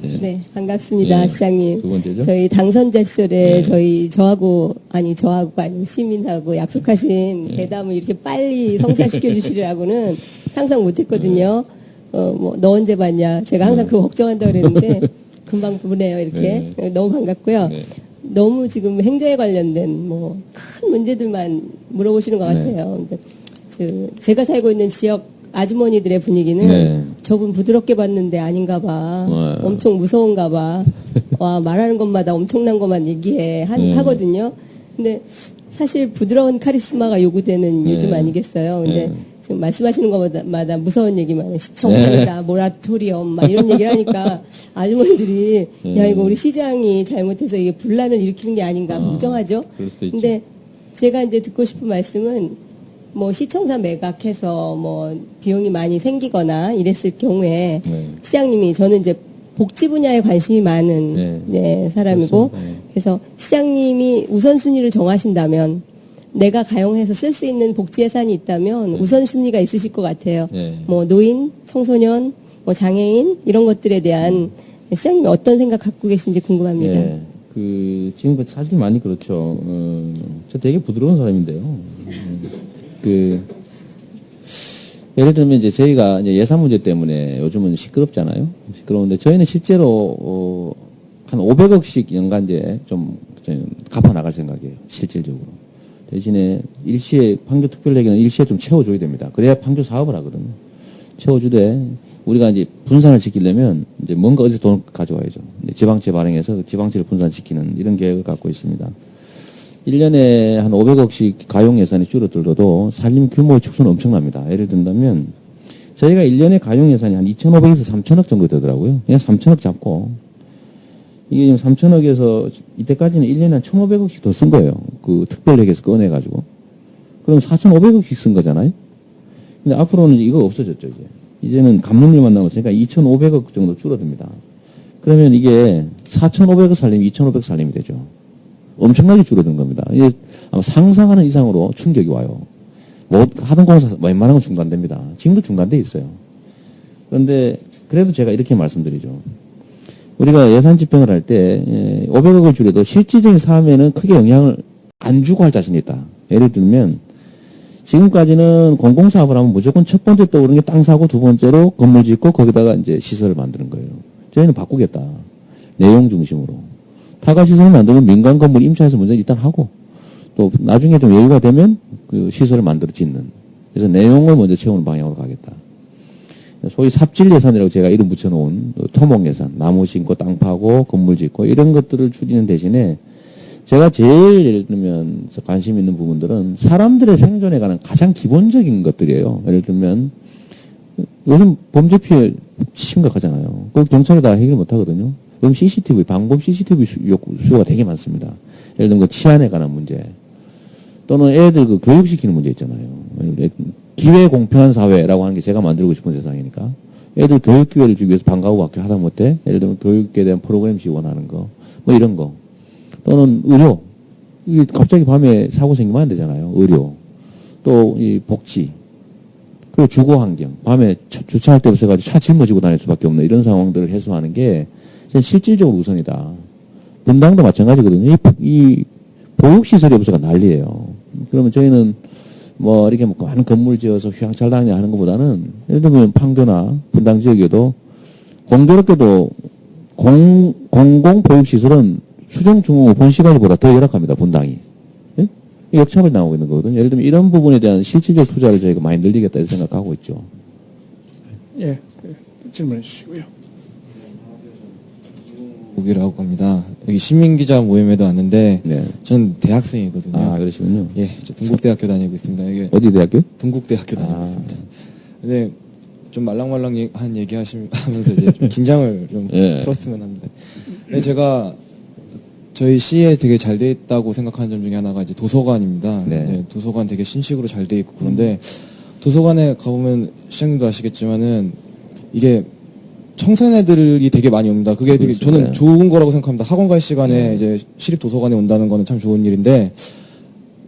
네, 반갑습니다, 예, 시장님. 두 번째죠? 저희 당선자 시절에 저하고가 아니고 시민하고 약속하신 대담을 이렇게 빨리 성사시켜 주시리라고는 상상 못 했거든요. 뭐, 너 언제 봤냐. 제가 항상 그거 걱정한다고 그랬는데, 금방 보네요. 이렇게 너무 반갑고요. 네. 너무 지금 행정에 관련된 뭐 큰 문제들만 물어보시는 것 같아요. 근데 제가 살고 있는 지역 아주머니들의 분위기는 네. 저분 부드럽게 봤는데 아닌가 봐. 네. 엄청 무서운가 봐. 와, 말하는 것마다 엄청난 것만 얘기해 하거든요. 근데 사실 부드러운 카리스마가 요구되는 네. 요즘 아니겠어요. 근데 네. 지금 말씀하시는 것마다 무서운 얘기만 해. 시청합니다. 모라토리엄 막 이런 얘기를 하니까 아주머니들이 야 이거 우리 시장이 잘못해서 이게 분란을 일으키는 게 아닌가 걱정하죠. 그럴 수도 있죠. 근데 제가 이제 듣고 싶은 말씀은 뭐 시청사 매각해서 뭐 비용이 많이 생기거나 이랬을 경우에 네. 시장님이 저는 이제 복지 분야에 관심이 많은 네. 네, 사람이고 그렇죠. 네. 그래서 시장님이 우선순위를 정하신다면 내가 가용해서 쓸 수 있는 복지 예산이 있다면 우선순위가 있으실 것 같아요. 네. 뭐 노인, 청소년, 뭐 장애인 이런 것들에 대한 시장님이 어떤 생각 갖고 계신지 궁금합니다. 네. 지금 사실 많이 그렇죠. 저 되게 부드러운 사람인데요. 예를 들면 이제 저희가 이제 예산 문제 때문에 요즘은 시끄럽잖아요. 시끄러운데 저희는 실제로, 한 500억씩 연간제 좀 갚아 나갈 생각이에요. 실질적으로. 대신에 일시에 판교 특별회계는 일시에 좀 채워줘야 됩니다. 그래야 판교 사업을 하거든요. 채워주되 우리가 이제 분산을 시키려면 이제 뭔가 어디서 돈을 가져와야죠. 이제 지방채 발행해서 지방채를 분산시키는 이런 계획을 갖고 있습니다. 1년에 한 500억씩 가용 예산이 줄어들어도 살림 규모의 축소는 엄청납니다. 예를 든다면 저희가 1년에 가용 예산이 한 2,500에서 3,000억 정도 되더라고요. 그냥 3,000억 잡고 이게 지금 3,000억에서 이때까지는 1년에 한 1,500억씩 더 쓴 거예요. 그 특별회계에서 꺼내가지고. 그럼 4,500억씩 쓴 거잖아요. 근데 앞으로는 이거 없어졌죠, 이제. 이제는 갚는 일만 남았으니까 2,500억 정도 줄어듭니다. 그러면 이게 4,500억 살림이 2,500억 살림이 되죠. 엄청나게 줄어든 겁니다. 이게 아마 상상하는 이상으로 충격이 와요. 뭐 하던 공사 웬만한 건 중단됩니다. 지금도 중단돼 있어요. 그런데 그래도 제가 이렇게 말씀드리죠. 우리가 예산 집행을 할 때 500억을 줄여도 실질적인 사업에는 크게 영향을 안 주고 할 자신이 있다. 예를 들면 지금까지는 공공사업을 하면 무조건 첫 번째 떠오르는 게 땅 사고 두 번째로 건물 짓고 거기다가 이제 시설을 만드는 거예요. 저희는 바꾸겠다. 내용 중심으로. 타가시설을 만들면 민간 건물 임차해서 먼저 일단 하고 또 나중에 좀 여유가 되면 그 시설을 만들어 짓는. 그래서 내용을 먼저 채우는 방향으로 가겠다. 소위 삽질 예산이라고 제가 이름 붙여놓은 토목 예산, 나무 심고 땅 파고 건물 짓고 이런 것들을 줄이는 대신에 제가 제일 예를 들면 관심 있는 부분들은 사람들의 생존에 관한 가장 기본적인 것들이에요. 예를 들면 요즘 범죄 피해 심각하잖아요. 그걸 경찰이 다 해결 못 하거든요. 그럼 CCTV, 방범 CCTV 수요가 되게 많습니다. 예를 들면 그 치안에 관한 문제 또는 애들 그 교육시키는 문제 있잖아요. 기회 공평한 사회라고 하는 게 제가 만들고 싶은 세상이니까 애들 교육 기회를 주기 위해서 방과후 학교 하다못해 예를 들면 교육에 대한 프로그램 지원하는 거 뭐 이런 거 또는 의료 이게 갑자기 밤에 사고 생기면 안 되잖아요. 의료 또 이 복지 그리고 주거 환경 밤에 주차할 데 없어가지고 차 짊어지고 다닐 수밖에 없는 이런 상황들을 해소하는 게 실질적으로 우선이다. 분당도 마찬가지거든요. 이 보육시설이 없어가 난리예요. 그러면 저희는 뭐 이렇게 뭐 많은 건물 지어서 휘황찬란하게 하는 것보다는 예를 들면 판교나 분당 지역에도 공교롭게도 공공 보육시설은 수정 중흥 본시가지보다 더 열악합니다. 분당이. 예? 역차별 나오고 있는 거거든요. 예를 들면 이런 부분에 대한 실질적 투자를 저희가 많이 늘리겠다 이렇게 생각하고 있죠. 예, 질문해 주시고요. 이라고 합니다. 여기 시민기자 모임에도 왔는데 네. 저는 대학생이거든요. 아, 그러시군요. 예, 저 동국대학교 다니고 있습니다. 이게 어디 대학교? 동국대학교 다니고 아. 있습니다. 근데 좀 말랑말랑한 얘기 하면서 이제 좀 긴장을 좀 예. 풀었으면 합니다. 근데 제가 저희 시에 되게 잘 돼 있다고 생각하는 점 중에 하나가 이제 도서관입니다. 네. 네, 도서관 되게 신식으로 잘 돼 있고 그런데 도서관에 가보면 시장님도 아시겠지만은 이게 청소년애들이 되게 많이 옵니다. 그게 되게 그렇죠. 저는 네. 좋은 거라고 생각합니다. 학원 갈 시간에 네. 이제 시립 도서관에 온다는 거는 참 좋은 일인데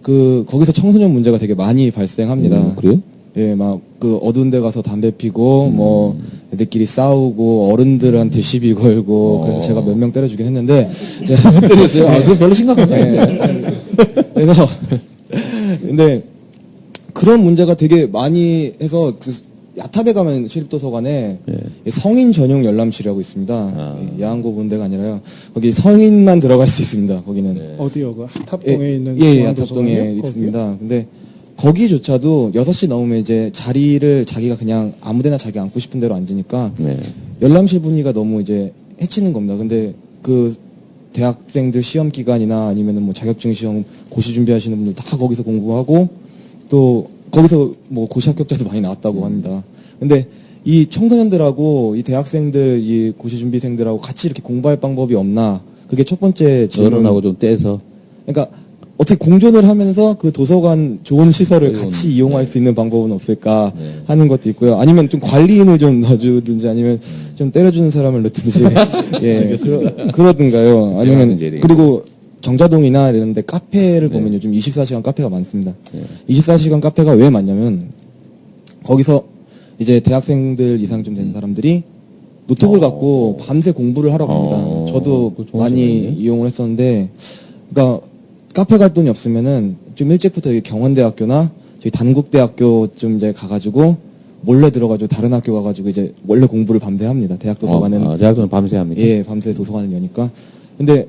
거기서 청소년 문제가 되게 많이 발생합니다. 그래요? 예, 막 그 어두운 데 가서 담배 피고 뭐 애들끼리 싸우고 어른들한테 시비 걸고 그래서 제가 몇 명 때려주긴 했는데 제가 때렸어요? 아, 그거 별로 심각한데. 예. 그래서 근데 그런 문제가 되게 많이 해서 야탑에 가면 시립도서관에 예. 성인 전용 열람실이라고 있습니다. 아. 야한고 본데가 아니라요. 거기 성인만 들어갈 수 있습니다. 거기는. 네. 어디요? 그 핫탑동에 있는 예, 중앙도서관이요? 야탑동에 거기요? 있습니다. 근데 거기조차도 6시 넘으면 이제 자리를 자기가 그냥 아무데나 자기 앉고 싶은 대로 앉으니까 네. 열람실 분위기가 너무 이제 해치는 겁니다. 근데 그 대학생들 시험 기간이나 아니면은 뭐 자격증 시험 고시 준비하시는 분들 다 거기서 공부하고 또 거기서 뭐 고시 합격자도 많이 나왔다고 합니다. 근데 이 청소년들하고 이 대학생들, 이 고시 준비생들하고 같이 이렇게 공부할 방법이 없나? 그게 첫 번째 질문. 어른하고 좀 떼서. 그러니까 어떻게 공존을 하면서 그 도서관 좋은 시설을 그리고, 같이 이용할 수 있는 방법은 없을까 네. 하는 것도 있고요. 아니면 좀 관리인을 좀 넣어주든지 아니면 좀 때려주는 사람을 넣든지 예 그러든가요. 아니면 하든지 해야 되겠네요. 그리고 정자동이나 이런 데 카페를 보면 요즘 24시간 카페가 많습니다. 네. 24시간 카페가 왜 많냐면 거기서 이제 대학생들 이상 좀 되는 사람들이 노트북을 갖고 밤새 공부를 하러 갑니다. 저도 그거 좋은 많이 생각이네. 이용을 했었는데, 그러니까 카페 갈 돈이 없으면은 좀 일찍부터 여기 경원대학교나 저희 단국대학교 좀 이제 가가지고 몰래 들어가지고 다른 학교 가가지고 이제 원래 공부를 밤새 합니다. 대학 도서관은 대학교는 밤새 합니까? 예 밤새 도서관을 여니까. 근데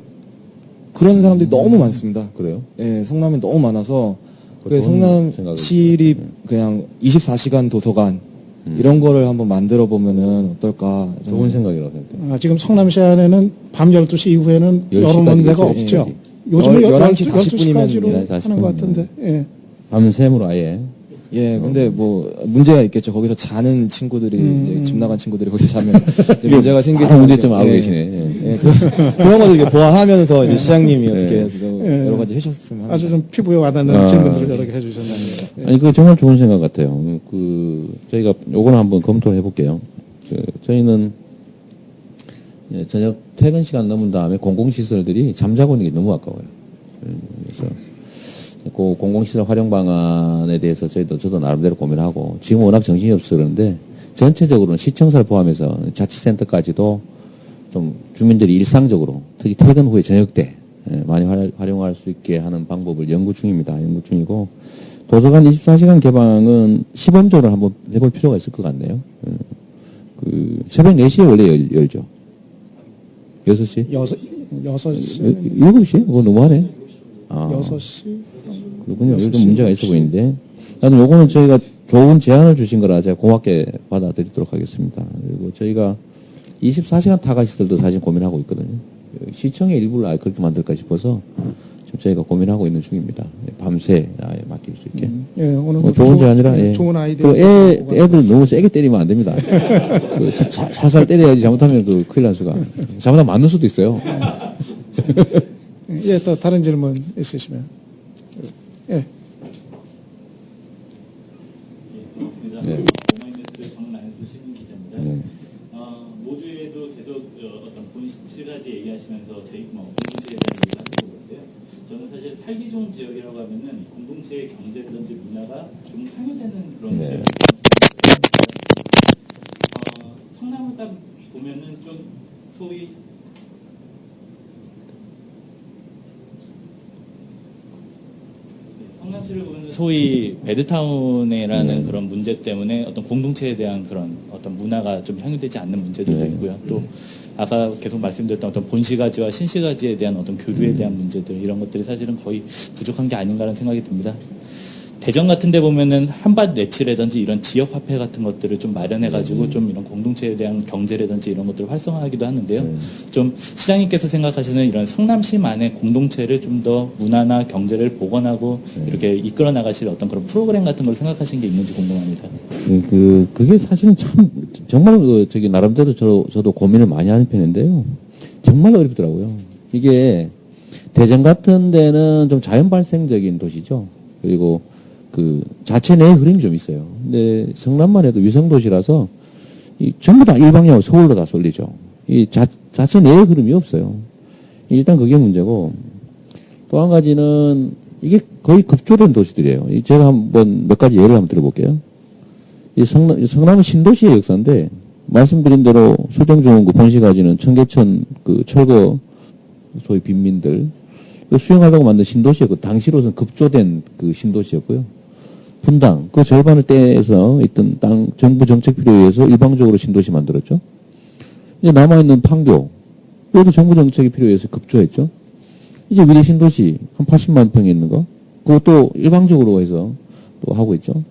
그런 사람들이 너무 많습니다. 그래요? 예, 성남에 너무 많아서 그거 그 좋은 성남 생각이죠. 시립 그냥 24시간 도서관 이런 거를 한번 만들어 보면은 어떨까? 저는 좋은 생각이라고 생각해요. 지금 성남시 안에는 밤 12시 이후에는 10시까지 열어놓은 데가 그렇죠. 없죠. 예. 요즘은 11시 40분이면 12시까지로 11시 하는 것 같은데. 예. 밤샘으로 아예. 예, 근데 뭐 문제가 있겠죠. 거기서 자는 친구들이 이제 집 나간 친구들이 거기서 자면 이제 문제가 생기죠. 많은 문제점 알고 예. 계시네. 예. 예, 그런 것들 이렇게 보완하면서 이제 시장님이 어떻게 예. 여러 가지 해주셨으면 아주 합니다. 좀 피부에 와닿는 아. 질문들을 여러 개 해주셨습니다. 예. 아니, 그거 정말 좋은 생각 같아요. 저희가 요거는 한번 검토를 해볼게요. 저희는 저녁 퇴근 시간 넘은 다음에 공공시설들이 잠자고 있는 게 너무 아까워요. 그래서 그 공공시설 활용 방안에 대해서 저도 나름대로 고민하고 지금 워낙 정신이 없어서 그런데 전체적으로는 시청사를 포함해서 자치센터까지도 좀 주민들이 일상적으로 특히 퇴근 후에 저녁 때 많이 활용할 수 있게 하는 방법을 연구 중입니다. 연구 중이고 도서관 24시간 개방은 시범적으로 한번 해볼 필요가 있을 것 같네요. 새벽 4시에 원래 열죠. 6시? 6시? 7시? 그거 너무하네. 6시? 그렇군요. 요즘 문제가 있어 보이는데. 나는 요거는 저희가 좋은 제안을 주신 거라 제가 고맙게 받아들이도록 하겠습니다. 그리고 저희가 24시간 타가시설도 사실 고민하고 있거든요. 시청의 일부를 아예 그렇게 만들까 싶어서 지금 저희가 고민하고 있는 중입니다. 밤새 아예 맡길 수 있게. 예, 오늘 좋은 제안이라, 예. 좋은 아이디어. 애들 너무 세게 때리면 안 됩니다. 살살 때려야지 잘못하면 큰일 날 수가. 잘못하면 맞는 수도 있어요. 예, 또 다른 질문 있으시면. 예. 네. 오마이뉴스 정란수 시민 기자입니다. 네. 모두에도 계속 어떤 본실까지 얘기하시면서 공동체에 대한 얘기를 하시는 것 같아요. 저는 사실 살기 좋은 지역이라고 하면은 공동체의 경제라든지 문화가 좀 함유되는 그런 네. 지역이라고 성남을 딱 보면은 좀 소위 성남시를 보면 소위 배드타운이라는 그런 문제 때문에 어떤 공동체에 대한 그런 어떤 문화가 좀 향유되지 않는 문제들도 네. 있고요. 또 아까 계속 말씀드렸던 어떤 본시가지와 신시가지에 대한 어떤 교류에 대한 문제들 이런 것들이 사실은 거의 부족한 게 아닌가라는 생각이 듭니다. 대전 같은 데 보면은 한밭 레치라든지 이런 지역 화폐 같은 것들을 좀 마련해가지고 좀 이런 공동체에 대한 경제라든지 이런 것들을 활성화하기도 하는데요. 좀 시장님께서 생각하시는 이런 성남시만의 공동체를 좀 더 문화나 경제를 복원하고 이렇게 이끌어 나가실 어떤 그런 프로그램 같은 걸 생각하신 게 있는지 궁금합니다. 그게 사실은 정말 나름대로 저도 고민을 많이 하는 편인데요. 정말 어렵더라고요. 이게 대전 같은 데는 좀 자연 발생적인 도시죠. 그리고 자체 내의 흐름이 좀 있어요. 근데 성남만 해도 위성도시라서 전부 다 일방향으로 서울로 다 쏠리죠. 자체 내의 흐름이 없어요. 일단 그게 문제고, 또 한 가지는 이게 거의 급조된 도시들이에요. 제가 한번 몇 가지 예를 한번 들어볼게요. 성남은 신도시의 역사인데, 말씀드린 대로 수정중원구 본시가지는 청계천 철거 소위 빈민들, 수용하려고 만든 신도시였고, 당시로서는 급조된 신도시였고요. 분당 그 절반을 떼서 있던 땅 정부 정책 필요에 의해서 일방적으로 신도시 만들었죠. 이제 남아있는 판교 여기도 정부 정책이 필요에 의해서 급조했죠. 이제 위례 신도시 한 80만 평이 있는 거 그것도 일방적으로 해서 또 하고 있죠.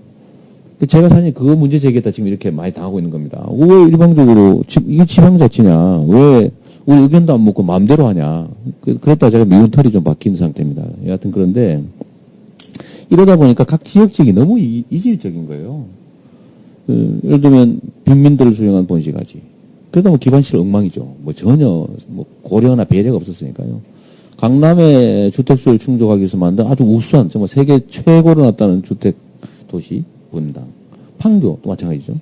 제가 사실 그 문제 제기했다 지금 이렇게 많이 당하고 있는 겁니다. 왜 일방적으로 이게 지방자치냐? 왜 우리 의견도 안 묻고 마음대로 하냐? 그랬다 제가 미운 털이 좀 박힌 상태입니다. 여하튼 그런데 이러다 보니까 각 지역적이 너무 이질적인 거예요. 예를 들면 빈민들을 수용한 본시가지. 그러다 보면 기반시설 엉망이죠. 뭐 전혀 뭐 고려나 배려가 없었으니까요. 강남의 주택수를 충족하기 위해서 만든 아주 우수한 정말 세계 최고로 났다는 주택 도시 분당, 판교 또 마찬가지죠.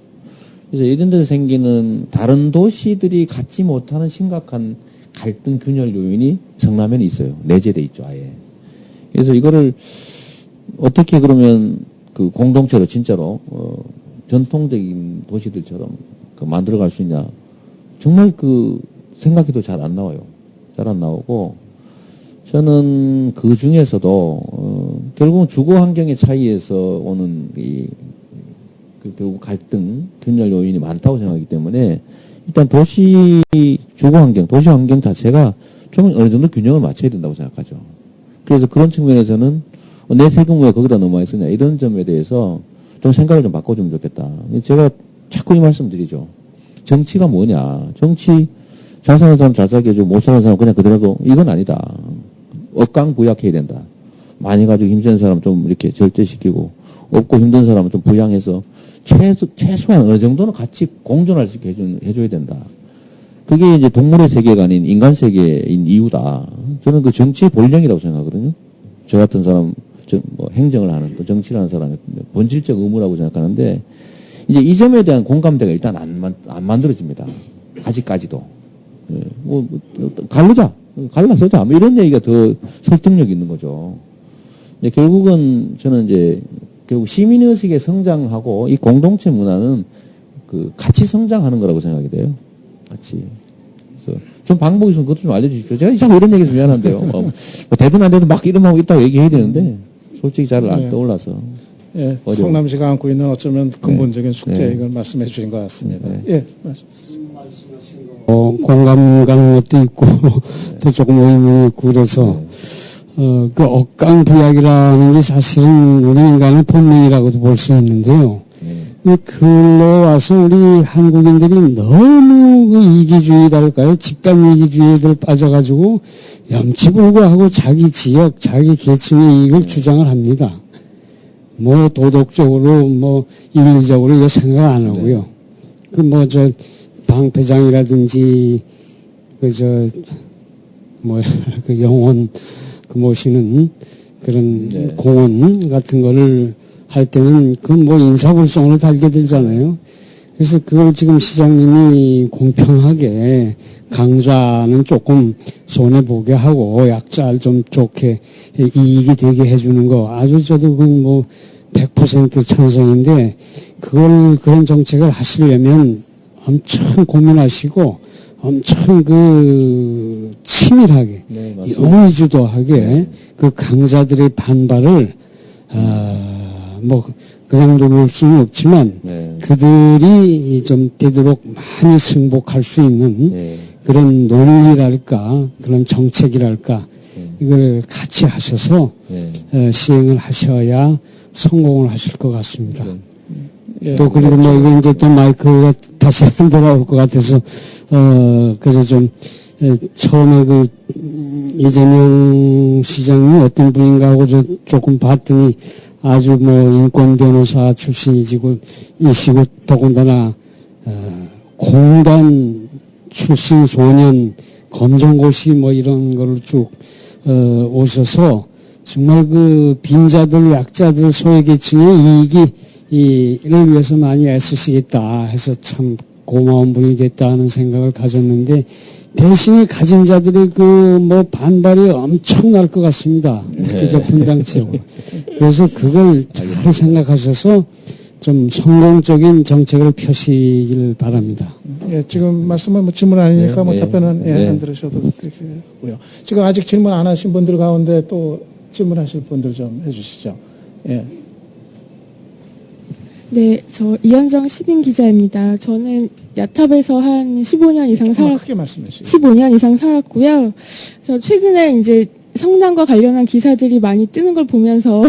그래서 이런 데서 생기는 다른 도시들이 갖지 못하는 심각한 갈등 균열 요인이 성남에는 있어요. 내재돼 있죠, 아예. 그래서 이거를 어떻게 그러면 그 공동체로 진짜로 전통적인 도시들처럼 만들어갈 수 있냐? 정말 그 생각해도 잘 안 나와요. 잘 안 나오고 저는 그 중에서도 결국은 주거 환경의 차이에서 오는 결국 갈등, 균열 요인이 많다고 생각하기 때문에 일단 도시 주거 환경, 도시 환경 자체가 좀 어느 정도 균형을 맞춰야 된다고 생각하죠. 그래서 그런 측면에서는 내 세금 왜 거기다 너무 많이 쓰냐 이런 점에 대해서 좀 생각을 좀 바꿔주면 좋겠다. 제가 자꾸 이 말씀 드리죠. 정치가 뭐냐. 정치 잘 사는 사람 잘 살게 해주고 못 사는 사람 그냥 그대로 이건 아니다. 억강부약해야 된다. 많이 가지고 힘센 사람 좀 이렇게 절제시키고 없고 힘든 사람은 좀 부양해서 최소한 어느 정도는 같이 공존할 수 있게 해줘야 된다. 그게 이제 동물의 세계가 아닌 인간 세계인 이유다. 저는 그 정치의 본령이라고 생각하거든요. 저 같은 사람, 뭐 행정을 하는 또 정치를 하는 사람의 본질적 의무라고 생각하는데 이제 이 점에 대한 공감대가 일단 안 만들어집니다. 아직까지도. 예, 갈라서자. 뭐 이런 얘기가 더 설득력 있는 거죠. 결국은 저는 이제 결국 시민의식에 성장하고 이 공동체 문화는 그 같이 성장하는 거라고 생각이 돼요. 같이. 그래서 좀 방법이 있으면 그것도 좀 알려주십시오. 제가 자꾸 이런 얘기해서 미안한데요. 뭐 되든 안 되든 막 이름하고 있다고 얘기해야 되는데 솔직히 잘 안 떠올라서. 예, 어려워. 성남시가 안고 있는 어쩌면 근본적인 숙제 네. 이걸 말씀해 주신 것 같습니다. 예, 공감 가는 것도 있고 또 조금 의문이 있고 그래서 그 억강부약이라는 게 사실은 우리 인간의 본능이라고도 볼 수 있는데요. 글로 와서 우리 한국인들이 너무 그 이기주의랄까요? 집단 이기주의에 빠져가지고 염치불구하고 자기 지역, 자기 계층의 이익을 주장을 합니다. 뭐 도덕적으로 뭐 윤리적으로 이거 생각 안 하고요. 그 뭐 저 방패장이라든지 그 영혼 그 모시는 그런 공원 같은 거를 할 때는 그 뭐 인사불성으로 달게 되잖아요. 그래서 그걸 지금 시장님이 공평하게 강자는 조금 손해보게 하고 약자를 좀 좋게 이익이 되게 해주는 거 아주 저도 그건 뭐 100% 찬성인데 그런 정책을 하시려면 엄청 고민하시고 엄청 그 치밀하게 영의주도하게 그 강자들의 반발을 뭐 그냥 누를 수는 없지만 그들이 좀 되도록 많이 승복할 수 있는 그런 논리랄까 그런 정책이랄까 이걸 같이 하셔서 시행을 하셔야 성공을 하실 것 같습니다. 또 그리고 뭐 이거 이제 또 마이크가 다시 안 돌아올 것 같아서 그래서 좀 처음에 그 이재명 시장이 어떤 분인가 하고 저 조금 봤더니 아주 뭐 인권 변호사 출신이시고 더군다나 공단 출신 소년 검정고시 뭐 이런 거를 쭉 오셔서 정말 그 빈자들 약자들 소외계층의 이익을 위해서 많이 애쓰시겠다 해서 참 고마운 분이 됐다 하는 생각을 가졌는데 대신에 가진 자들의 그 뭐 반발이 엄청날 것 같습니다. 특히 저 분당 지역으로. 그래서 그걸 잘 생각하셔서 좀 성공적인 정책을 펴시길 바랍니다. 예, 지금 말씀은 뭐 질문 아니니까 뭐 답변은 안 들으셔도 되고요. 지금 아직 질문 안 하신 분들 가운데 또 질문하실 분들 좀 해주시죠. 예. 네, 저 이현정 시민 기자입니다. 저는 야탑에서 한 15년 이상 조금만 크게 말씀해 주세요. 15년 이상 살았고요. 그래서 최근에 이제 성남과 관련한 기사들이 많이 뜨는 걸 보면서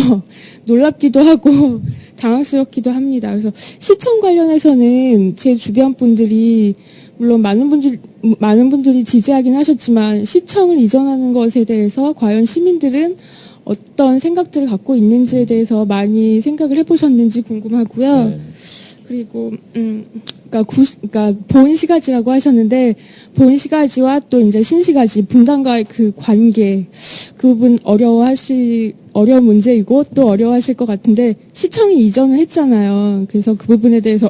놀랍기도 하고 당황스럽기도 합니다. 그래서 시청 관련해서는 제 주변 분들이 물론 많은 분들이 지지하긴 하셨지만 시청을 이전하는 것에 대해서 과연 시민들은 어떤 생각들을 갖고 있는지에 대해서 많이 생각을 해보셨는지 궁금하고요. 네. 그리고 그러니까 본시가지라고 하셨는데 본시가지와 또 이제 신시가지 분당과의 그 관계 그 부분 어려운 문제이고 또 어려워하실 것 같은데 시청이 이전을 했잖아요. 그래서 그 부분에 대해서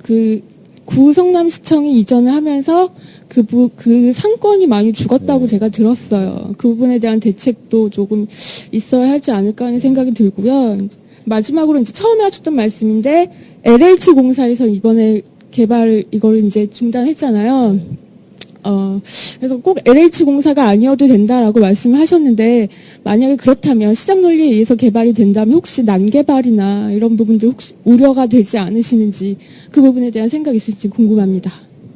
그 구성남시청이 이전을 하면서 그 상권이 많이 죽었다고 제가 들었어요. 그 부분에 대한 대책도 조금 있어야 하지 않을까 하는 생각이 들고요. 마지막으로 이제 처음에 하셨던 말씀인데 LH 공사에서 이번에 이걸 이제 중단했잖아요. 그래서 꼭 LH 공사가 아니어도 된다라고 말씀을 하셨는데 만약에 그렇다면 시장 논리에 의해서 개발이 된다면 혹시 난개발이나 이런 부분들 혹시 우려가 되지 않으시는지 그 부분에 대한 생각이 있을지 궁금합니다.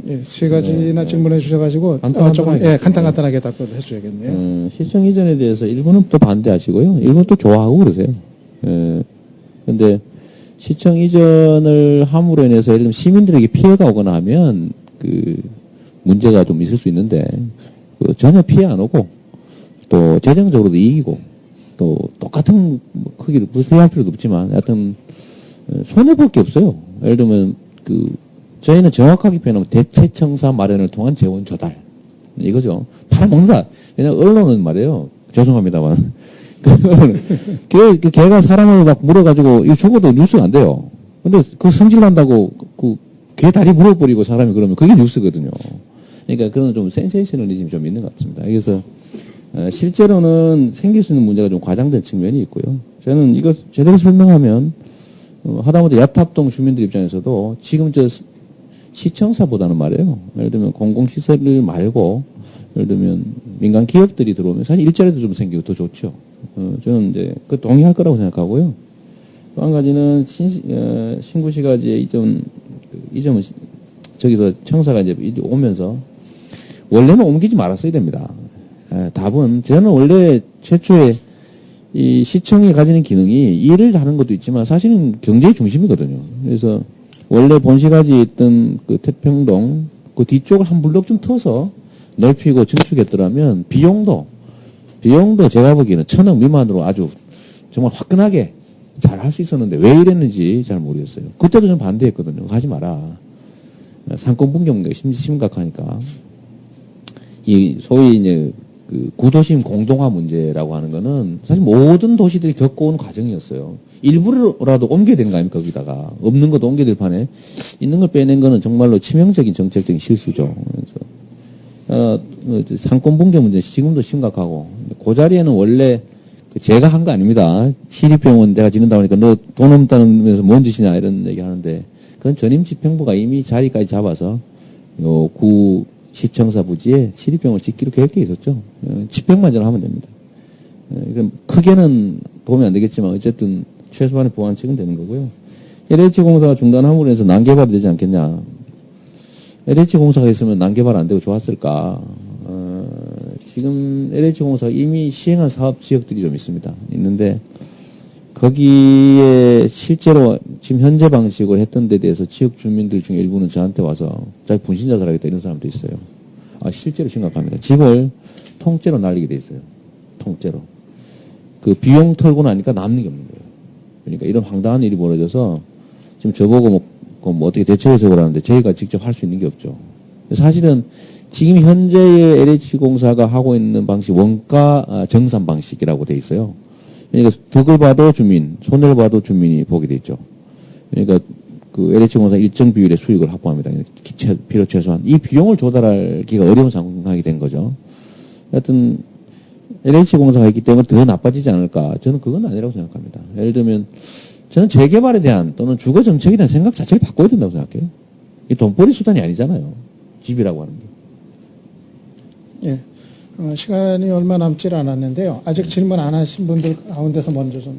예, 세 가지나 질문해 주셔가지고 조금 간단하게 답변을 해줘야겠네요. 시청 이전에 대해서 일부는 또 반대하시고요. 일부는 또 좋아하고 그러세요. 근데 시청 이전을 함으로 인해서 예를 들면 시민들에게 피해가 오거나 하면 그 문제가 좀 있을 수 있는데 전혀 피해 안 오고 또 재정적으로도 이익이고 또 똑같은 크기로 비교할 필요도 없지만 하여튼 손해볼 게 없어요. 예를 들면 저희는 정확하게 표현하면 대체청사 마련을 통한 재원 조달 이거죠. 팔아먹는다. 왜냐하면 언론은 말이에요. 죄송합니다만 걔가 사람을 막 물어가지고 이거 죽어도 뉴스가 안 돼요. 근데 그 성질 난다고 걔 다리 물어버리고 사람이 그러면 그게 뉴스거든요. 그러니까 그런 좀 센세이셔널리즘이 좀 있는 것 같습니다. 그래서 실제로는 생길 수 있는 문제가 좀 과장된 측면이 있고요. 저는 이거 제대로 설명하면 하다못해 야탑동 주민들 입장에서도 지금 시청사보다는 말이에요. 예를 들면 공공시설을 말고 예를 들면 민간 기업들이 들어오면 사실 일자리도 좀 생기고 더 좋죠. 저는 이제 그 동의할 거라고 생각하고요. 또 한 가지는 신구시가지의 이점은 저기서 청사가 이제 오면서 원래는 옮기지 말았어야 됩니다. 답은 저는 원래 최초에 이 시청이 가지는 기능이 일을 하는 것도 있지만 사실은 경제의 중심이거든요. 그래서 원래 본시가지에 있던 그 태평동 그 뒤쪽을 한 블록 좀 터서 넓히고 증축했더라면 비용도 제가 보기에는 1,000억 미만으로 아주 정말 화끈하게 잘 할 수 있었는데 왜 이랬는지 잘 모르겠어요. 그때도 좀 반대했거든요. 하지 마라. 상권 붕괴 문제가 심각하니까. 이 소위 이제 그 구도심 공동화 문제라고 하는 거는 사실 모든 도시들이 겪어온 과정이었어요. 일부라도 옮겨야 되는 거 아닙니까? 거기다가 없는 것도 옮겨야 될 판에 있는 걸 빼낸 거는 정말로 치명적인 정책적인 실수죠. 그래서 상권 붕괴 문제는 지금도 심각하고 그 자리에는 원래 제가 한 거 아닙니다. 시립병원 내가 짓는다고 하니까 너 돈 없다면서 뭔 짓이냐 이런 얘기 하는데 그건 전임 집행부가 이미 자리까지 잡아서 요 구 시청사 부지에 시립병원을 짓기로 계획되어 있었죠. 집행만 잘 하면 됩니다. 이건 크게는 보면 안 되겠지만 어쨌든 최소한의 보완책은 되는 거고요. LH공사가 중단함으로 해서 난개발이 되지 않겠냐. LH공사가 있으면 난개발 안 되고 좋았을까. 지금 LH공사가 이미 시행한 사업 지역들이 좀 있는데 거기에 실제로 지금 현재 방식으로 했던 데 대해서 지역 주민들 중에 일부는 저한테 와서 자기 분신자살하겠다 이런 사람도 있어요. 실제로 심각합니다. 집을 통째로 날리게 돼 있어요. 통째로. 그 비용 털고 나니까 남는 게 없는 거예요. 그러니까 이런 황당한 일이 벌어져서 지금 저보고 뭐 어떻게 대처해서 그러는데 저희가 직접 할 수 있는 게 없죠. 사실은 지금 현재의 LH공사가 하고 있는 방식 원가 정산 방식이라고 돼 있어요. 그러니까 덕을 봐도 주민, 손해를 봐도 주민이 보게 돼 있죠. 그러니까 그 LH공사 일정 비율의 수익을 확보합니다. 필요 최소한. 이 비용을 조달하기가 어려운 상황이 된 거죠. 하여튼 LH공사가 있기 때문에 더 나빠지지 않을까. 저는 그건 아니라고 생각합니다. 예를 들면 저는 재개발에 대한 또는 주거 정책에 대한 생각 자체를 바꿔야 된다고 생각해요. 이 돈벌이 수단이 아니잖아요. 집이라고 하는 게. 예. 시간이 얼마 남질 않았는데요. 아직 질문 안 하신 분들 가운데서 먼저 좀,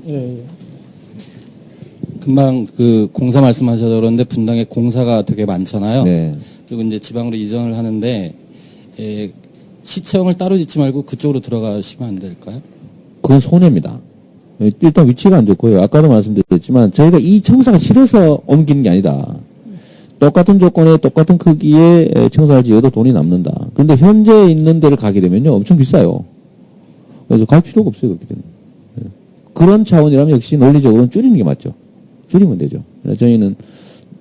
금방 그 공사 말씀하셔서 그런데 분당에 공사가 되게 많잖아요. 네. 그리고 이제 지방으로 이전을 하는데 시청을 따로 짓지 말고 그쪽으로 들어가시면 안 될까요? 그건 손해입니다. 일단 위치가 안 좋고요. 아까도 말씀드렸지만 저희가 이 청사가 싫어서 옮기는 게 아니다. 똑같은 조건에 똑같은 크기의 청사를 지어도 돈이 남는다. 그런데 현재 있는 데를 가게 되면요, 엄청 비싸요. 그래서 갈 필요가 없어요, 그렇게 되면. 그런 차원이라면 역시 논리적으로는 줄이는 게 맞죠. 줄이면 되죠. 그래서 저희는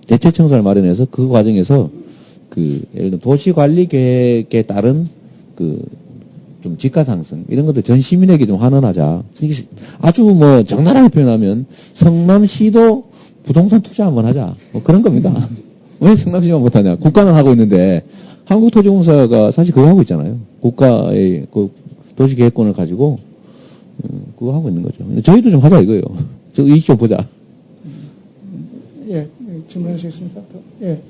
대체 청사를 마련해서 그 과정에서 예를 들어 도시관리 계획에 따른 좀 지가 상승 이런 것들 전 시민에게 좀 환원하자. 아주 뭐 적나라하게 표현하면 성남시도 부동산 투자 한번 하자. 뭐 그런 겁니다. 왜 성남시만 못하냐? 국가는 하고 있는데 한국토지공사가 사실 그거 하고 있잖아요. 국가의 그 도시계획권을 가지고 그거 하고 있는 거죠. 저희도 좀 하자 이거예요. 저 이익 좀 보자. 예, 질문하시겠습니까? 예.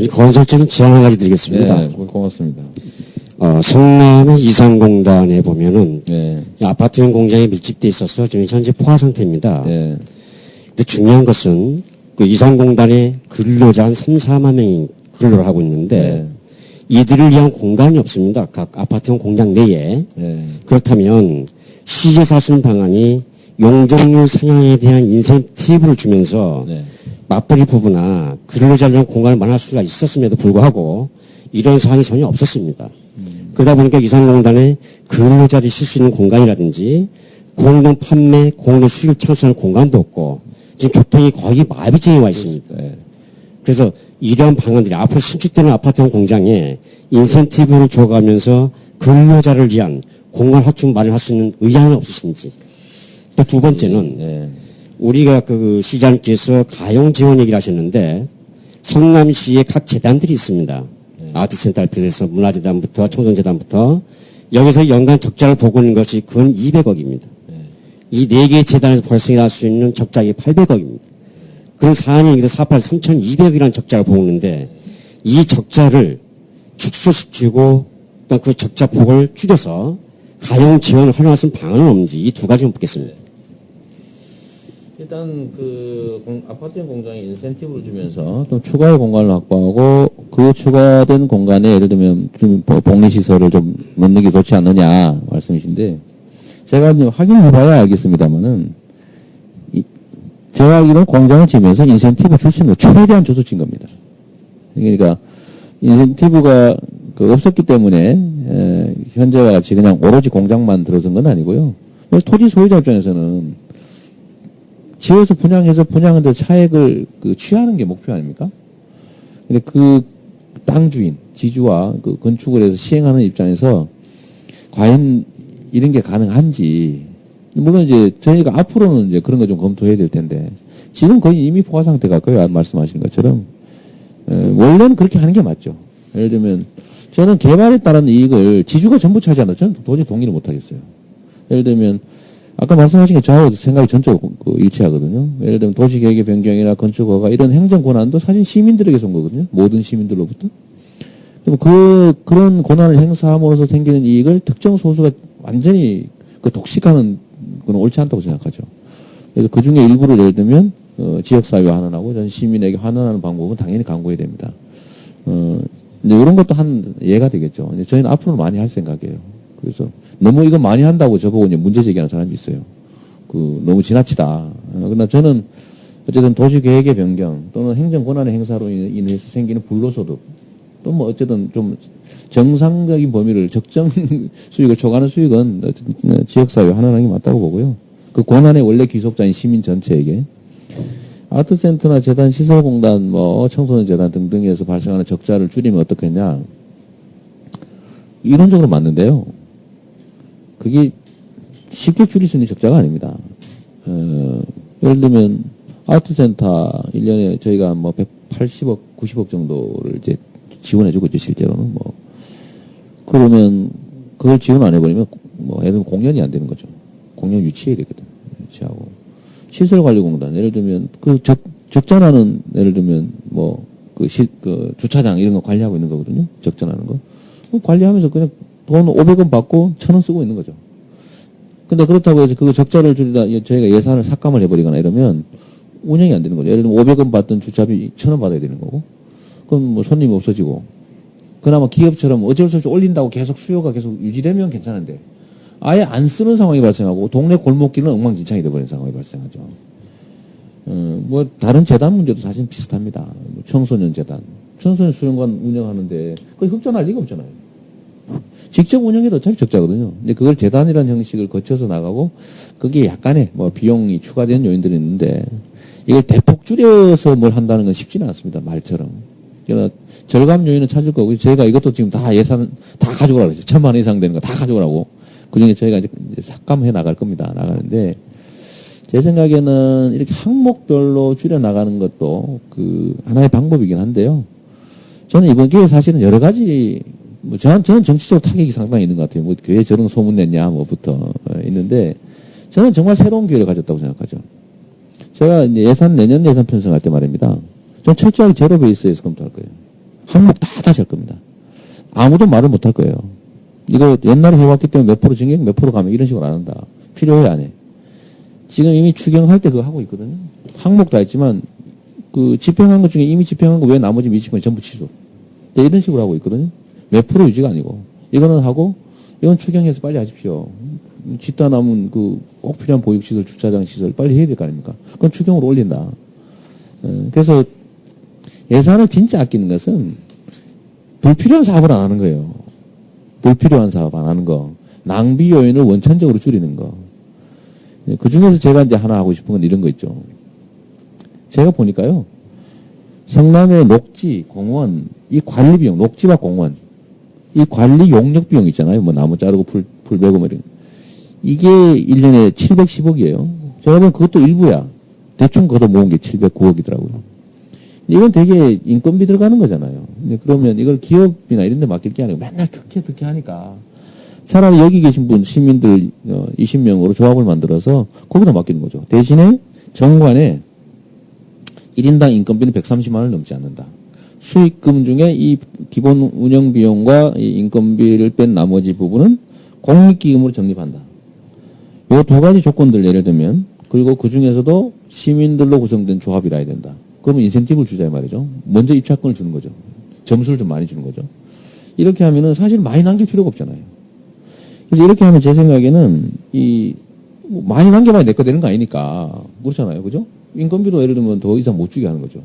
건설적인 제안 한 가지 드리겠습니다. 네, 고맙습니다. 성남의 이산공단에 보면은 네. 아파트용 공장이 밀집돼 있어서 지금 현재 포화 상태입니다. 네. 근데 중요한 것은 그 이산공단의 근로자 한 3, 4만 명이 근로를 하고 있는데 이들을 위한 공간이 없습니다. 각 아파트용 공장 내에. 네. 그렇다면 시에서 하시는 방안이 용적률 상향에 대한 인센티브를 주면서 네. 맞벌이 부부나 근로자를 위한 공간을 마련할 수가 있었음에도 불구하고 이런 사항이 전혀 없었습니다. 그러다 보니까 이산공단에 근로자들이 쉴 수 있는 공간이라든지 공동 판매, 공동 수익 창출하는 공간도 없고 지금 교통이 거의 마비증에 와 있습니다. 네. 그래서 이러한 방안들이 앞으로 신축되는 아파트용 공장에 인센티브를 줘가면서 근로자를 위한 공간 확충 마련할 수 있는 의향은 없으신지. 또 두 번째는 우리가 그 시장님께서 가용 지원 얘기를 하셨는데 성남시에 각 재단들이 있습니다. 아트센터를 비롯해서 문화재단부터 청소년재단부터 여기서 연간 적자를 보고 있는 것이 근 200억입니다. 이 4개의 재단에서 발생할 수 있는 적자액이 800억입니다. 그런 사안이 여기서 4.8 3,200억이라는 적자를 보고 있는데 이 적자를 축소시키고 또 그 적자 폭을 줄여서 가용 지원을 활용할 수 있는 방안은 없는지 이 두 가지만 묻겠습니다. 일단 아파트용 공장에 인센티브를 주면서 또 추가의 공간을 확보하고 그 추가된 공간에 예를 들면 좀 복리시설을 좀 넣는 게 좋지 않느냐 말씀이신데 제가 이제 확인해봐야 알겠습니다만은 제가 알기로는 공장을 지면서 인센티브 줄 수 있는 거 최대한 줘서 진 겁니다. 그러니까 인센티브가 없었기 때문에 현재와 같이 그냥 오로지 공장만 들어선 건 아니고요. 토지 소유자 입장에서는 지어서 분양해서 분양하는데 차액을 취하는 게 목표 아닙니까? 근데 땅 주인, 지주와 건축을 해서 시행하는 입장에서 과연 이런 게 가능한지, 물론 이제 저희가 앞으로는 이제 그런 거 좀 검토해야 될 텐데, 지금 거의 이미 포화 상태 가까워요. 말씀하신 것처럼. 원래는 그렇게 하는 게 맞죠. 예를 들면, 저는 개발에 따른 이익을 지주가 전부 차지한다. 저는 도저히 동의를 못 하겠어요. 예를 들면, 아까 말씀하신 게 저하고 생각이 전적으로 일치하거든요. 예를 들면 도시계획의 변경이나 건축허가 이런 행정 권한도 사실 시민들에게서 온 거거든요. 모든 시민들로부터. 그런 권한을 행사함으로써 생기는 이익을 특정 소수가 완전히 독식하는 건 옳지 않다고 생각하죠. 그래서 그 중에 일부를 예를 들면 지역사회 환원하고 전 시민에게 환원하는 방법은 당연히 강구해야 됩니다. 이제 이런 것도 한 예가 되겠죠. 이제 저희는 앞으로 많이 할 생각이에요. 그래서 너무 이거 많이 한다고 저보고 이제 문제 제기하는 사람이 있어요. 너무 지나치다. 그러나 저는 어쨌든 도시계획의 변경 또는 행정 권한의 행사로 인해서 생기는 불로소득 또 뭐 어쨌든 좀 정상적인 범위를 적정 수익을 초과하는 수익은 어쨌든 지역사회 환원하는 게 맞다고 보고요. 그 권한의 원래 귀속자인 시민 전체에게 아트센터나 재단, 시설공단, 청소년재단 등등에서 발생하는 적자를 줄이면 어떻겠냐. 이론적으로 맞는데요. 그게 쉽게 줄일 수 있는 적자가 아닙니다. 예를 들면 아트센터 1년에 저희가 180억, 90억 정도를 이제 지원해주고 있죠, 실제로는 그러면 그걸 지원 안 해버리면 예를 들면 공연이 안 되는 거죠. 공연 유치해야 되거든. 유치하고 시설관리공단 예를 들면 적자나는 예를 들면 주차장 이런 거 관리하고 있는 거거든요. 적자나는 거 관리하면서 그냥 돈 500원 받고 1,000원 쓰고 있는 거죠. 근데 그렇다고 해서 그 적자를 줄이다 저희가 예산을 삭감을 해버리거나 이러면 운영이 안 되는 거죠. 예를 들면 500원 받던 주차비 1,000원 받아야 되는 거고. 그럼 뭐 손님이 없어지고. 그나마 기업처럼 어쩔 수 없이 올린다고 계속 수요가 계속 유지되면 괜찮은데 아예 안 쓰는 상황이 발생하고 동네 골목길은 엉망진창이 돼버리는 상황이 발생하죠. 뭐 다른 재단 문제도 사실 비슷합니다. 뭐 청소년 재단, 청소년 수련관 운영하는데 거의 흑전할 리가 없잖아요. 직접 운영해도 어차피 적자거든요. 근데 그걸 재단이라는 형식을 거쳐서 나가고 그게 약간의 뭐 비용이 추가된 요인들이 있는데 이걸 대폭 줄여서 뭘 한다는 건 쉽지는 않습니다. 말처럼. 그러나 절감 요인은 찾을 거고 저희가 이것도 지금 다 예산 다 가져오라고 그랬어요. 1,000만 원 이상 되는 거 다 가져오라고. 그중에 저희가 이제 삭감해 나갈 겁니다. 나가는데 제 생각에는 이렇게 항목별로 줄여 나가는 것도 그 하나의 방법이긴 한데요. 저는 이번 기회에 사실은 여러 가지 뭐 저는 정치적으로 타격이 상당히 있는 것 같아요. 뭐 왜 저런 소문 냈냐 뭐부터 있는데 저는 정말 새로운 기회를 가졌다고 생각하죠. 제가 이제 내년 예산 편성할 때 말입니다. 전 철저하게 제로 베이스에서 검토할 거예요. 항목 다 다시 할 겁니다. 아무도 말을 못 할 거예요. 이거 옛날에 해왔기 때문에 몇 프로 증액, 몇 프로 가면 이런 식으로 안 한다. 필요해, 안 해. 지금 이미 추경할 때 그거 하고 있거든요. 항목 다 했지만, 그 집행한 것 중에 이미 집행한 거 왜 나머지 미집행 전부 취소. 이런 식으로 하고 있거든요. 몇 프로 유지가 아니고. 이거는 하고, 이건 추경해서 빨리 하십시오. 짓다 남은 그 꼭 필요한 보육시설, 주차장 시설 빨리 해야 될 거 아닙니까? 그건 추경으로 올린다. 그래서 예산을 진짜 아끼는 것은 불필요한 사업을 안 하는 거예요. 불필요한 사업 안 하는 거. 낭비 요인을 원천적으로 줄이는 거. 그 중에서 제가 이제 하나 하고 싶은 건 이런 거 있죠. 제가 보니까요. 성남의 녹지, 공원, 이 관리 비용, 녹지와 공원, 이 관리 용역 비용 있잖아요. 뭐 나무 자르고 풀 베고 뭐 이런. 이게 1년에 710억이에요. 제가 보면 그것도 일부야. 대충 걷어 모은 게 709억이더라고요. 이건 되게 인건비 들어가는 거잖아요. 그러면 이걸 기업이나 이런 데 맡길 게 아니고 맨날 특혜 하니까 차라리 여기 계신 분, 시민들 20명으로 조합을 만들어서 거기다 맡기는 거죠. 대신에 정관에 1인당 인건비는 130만 원을 넘지 않는다. 수익금 중에 이 기본 운영 비용과 이 인건비를 뺀 나머지 부분은 공익기금으로 적립한다. 요 두 가지 조건들 예를 들면 그리고 그 중에서도 시민들로 구성된 조합이라 해야 된다. 그러면 인센티브를 주자 말이죠. 먼저 입찰권을 주는 거죠. 점수를 좀 많이 주는 거죠. 이렇게 하면은 사실 많이 남길 필요가 없잖아요. 그래서 이렇게 하면 제 생각에는 뭐 많이 남겨봐야 내 거 되는 거 아니니까 그렇잖아요, 그죠? 인건비도 예를 들면 더 이상 못 주게 하는 거죠.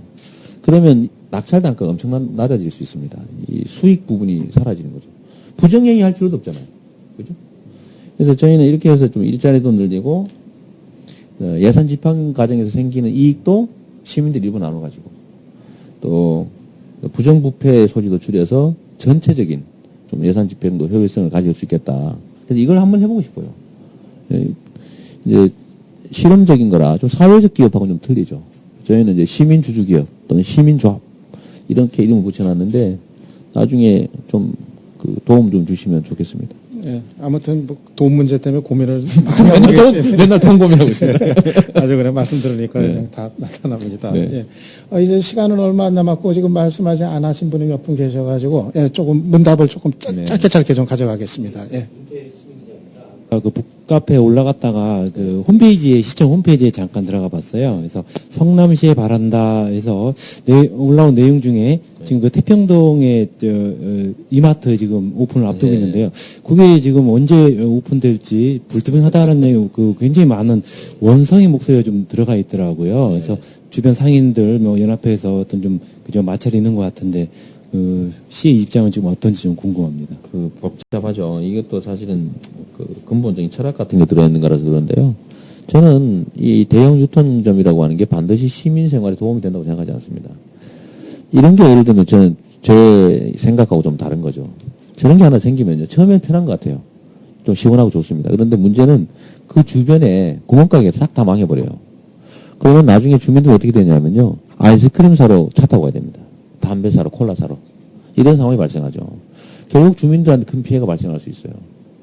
그러면 낙찰 단가가 엄청 낮아질 수 있습니다. 이 수익 부분이 사라지는 거죠. 부정행위 할 필요도 없잖아요, 그죠? 그래서 저희는 이렇게 해서 좀 일자리도 늘리고 예산 집행 과정에서 생기는 이익도 시민들 일부 나눠가지고 또 부정부패 소지도 줄여서 전체적인 좀 예산 집행도 효율성을 가질 수 있겠다. 그래서 이걸 한번 해보고 싶어요. 이제 실험적인 거라 좀 사회적 기업하고는 좀 틀리죠. 저희는 이제 시민주주 기업 또는 시민조합 이렇게 이름을 붙여놨는데 나중에 좀 그 도움 좀 주시면 좋겠습니다. 예, 아무튼 뭐 돈 문제 때문에 고민을 많이 하고 계시네요. 맨날 돈 고민하고 있습니다. 아주 그래 말씀 들으니까 네. 그냥 다 나타납니다. 네. 예. 이제 시간은 얼마 안 남았고 지금 말씀하지 안 하신 분이 몇 분 계셔가지고 예, 조금 문답을 조금 네. 짧게 좀 가져가겠습니다. 예. 그 북카페에 올라갔다가 그 홈페이지에 시청 홈페이지에 잠깐 들어가 봤어요. 그래서 성남시에 바란다 해서 올라온 내용 중에 지금 그 태평동에 이마트 지금 오픈을 앞두고 있는데요. 그게 지금 언제 오픈될지 불투명하다는 내용 그 굉장히 많은 원성의 목소리가 좀 들어가 있더라고요. 그래서 주변 상인들 뭐 연합회에서 어떤 좀 그저 마찰이 있는 것 같은데 그 시의 입장은 지금 어떤지 좀 궁금합니다. 그 복잡하죠. 이것도 사실은 그 근본적인 철학 같은 게 들어있는 거라서 그런데요. 저는 이 대형 유통점이라고 하는 게 반드시 시민 생활에 도움이 된다고 생각하지 않습니다. 이런 게 예를 들면 저는 제 생각하고 좀 다른 거죠. 저런 게 하나 생기면요. 처음엔 편한 것 같아요. 좀 시원하고 좋습니다. 그런데 문제는 그 주변에 구멍가게가 싹 다 망해버려요. 그러면 나중에 주민들 어떻게 되냐면요. 아이스크림 사러 차 타고 가야 됩니다. 담배 사러, 콜라 사러. 이런 상황이 발생하죠. 결국 주민들한테 큰 피해가 발생할 수 있어요.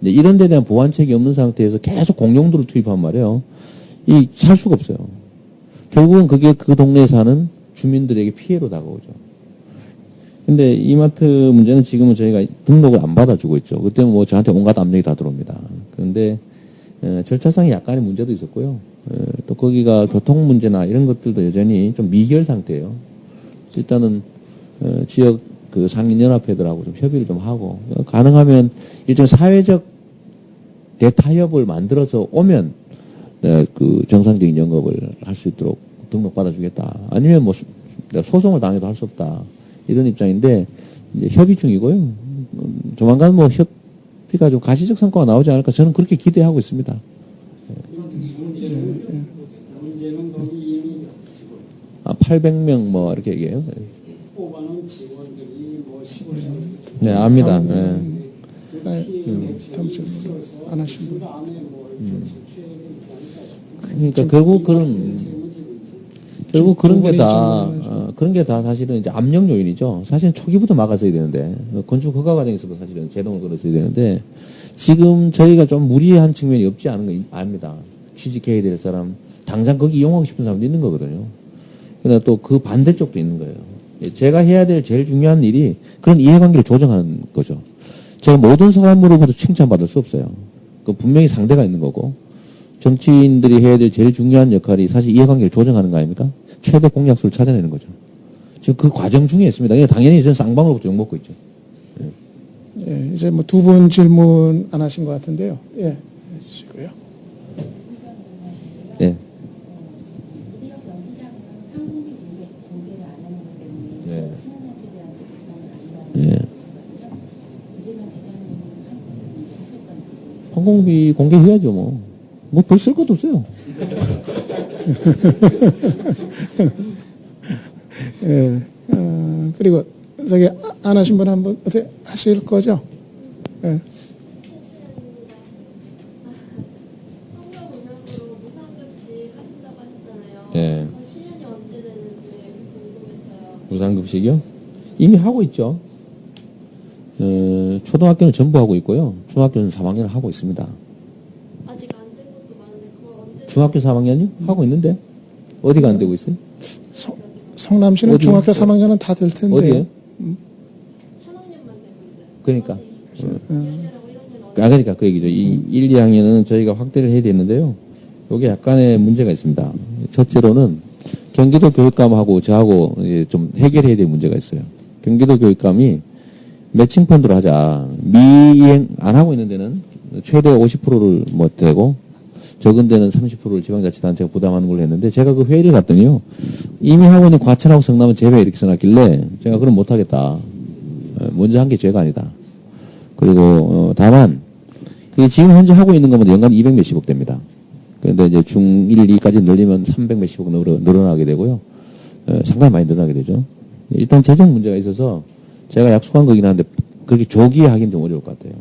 이런 데 대한 보완책이 없는 상태에서 계속 공용도를 투입하면 말이에요. 살 수가 없어요. 결국은 그게 그 동네에 사는 주민들에게 피해로 다가오죠. 근데 이마트 문제는 지금은 저희가 등록을 안 받아주고 있죠. 그때는 뭐 저한테 온갖 압력이 다 들어옵니다. 그런데 절차상의 약간의 문제도 있었고요. 또 거기가 교통 문제나 이런 것들도 여전히 좀 미결 상태예요. 일단은 지역 그 상인연합회들하고 좀 협의를 좀 하고 가능하면 일종 사회적 대타협을 만들어서 오면 그 정상적인 영업을 할 수 있도록 등록받아주겠다. 아니면 뭐 내가 소송을 당해도 할 수 없다. 이런 입장인데 이제 협의 중이고요. 조만간 뭐 협의가 좀 가시적 성과가 나오지 않을까 저는 그렇게 기대하고 있습니다. 문제는 거기 이미 800명 뭐 이렇게 얘기해요. 뽑아놓은 직원들이 뭐 시골 네, 압니다. 네. 다음 질문 안 하신 분. 그러니까 결국 그런 게 다 사실은 이제 압력 요인이죠. 사실은 초기부터 막았어야 되는데, 건축 허가 과정에서도 사실은 제동을 걸었어야 되는데, 지금 저희가 좀 무리한 측면이 없지 않은 거 압니다. 취직해야 될 사람, 당장 거기 이용하고 싶은 사람도 있는 거거든요. 그러나 또 그 반대쪽도 있는 거예요. 제가 해야 될 제일 중요한 일이 그런 이해관계를 조정하는 거죠. 제가 모든 사람으로부터 칭찬받을 수 없어요. 그 분명히 상대가 있는 거고, 정치인들이 해야 될 제일 중요한 역할이 사실 이해관계를 조정하는 거 아닙니까? 최대 공약수를 찾아내는 거죠. 지금 그 과정 중에 있습니다. 당연히 저는 쌍방으로부터 욕먹고 있죠. 예, 이제 뭐 두 분 질문 안 하신 것 같은데요. 예, 해주시고요. 네. 네. 항공비 공개해야죠, 뭐. 뭐 별 쓸 것도 없어요. 예, 그리고 저기 안 하신 분 한 분 어떻게 하실 거죠? 예. 예. 무상급식이요? 이미 하고 있죠. 초등학교는 전부 하고 있고요. 중학교는 3학년을 하고 있습니다. 아직 안 된 것도 많은데 그거 언제? 중학교 3학년이요? 하고 있는데? 어디가 안 되고 있어요? 성남시는 어디요? 중학교 3학년은 다 될 텐데. 어디에요? 3학년만 되고 있어요. 그러니까. 그러니까 그 얘기죠. 이 1, 2학년은 저희가 확대를 해야 되는데요. 여기 약간의 문제가 있습니다. 첫째로는 경기도 교육감하고 저하고 이제 좀 해결해야 될 문제가 있어요. 경기도 교육감이 매칭 펀드로 하자. 미이행 안 하고 있는 데는 최대 50%를 뭐 되고 적은 데는 30%를 지방자치단체가 부담하는 걸로 했는데 제가 그 회의를 갔더니요. 이미 하고 있는 과천하고 성남은 제외 이렇게 써놨길래 제가 그럼 못하겠다. 먼저 한 게 죄가 아니다. 그리고 다만 그게 지금 현재 하고 있는 거면 연간 200 몇십억 됩니다. 그런데 이제 중1, 2까지 늘리면 300 몇십억 늘어나게 되고요. 상당히 많이 늘어나게 되죠. 일단 재정 문제가 있어서 제가 약속한 거긴 한데 그렇게 조기에 하긴 좀 어려울 것 같아요.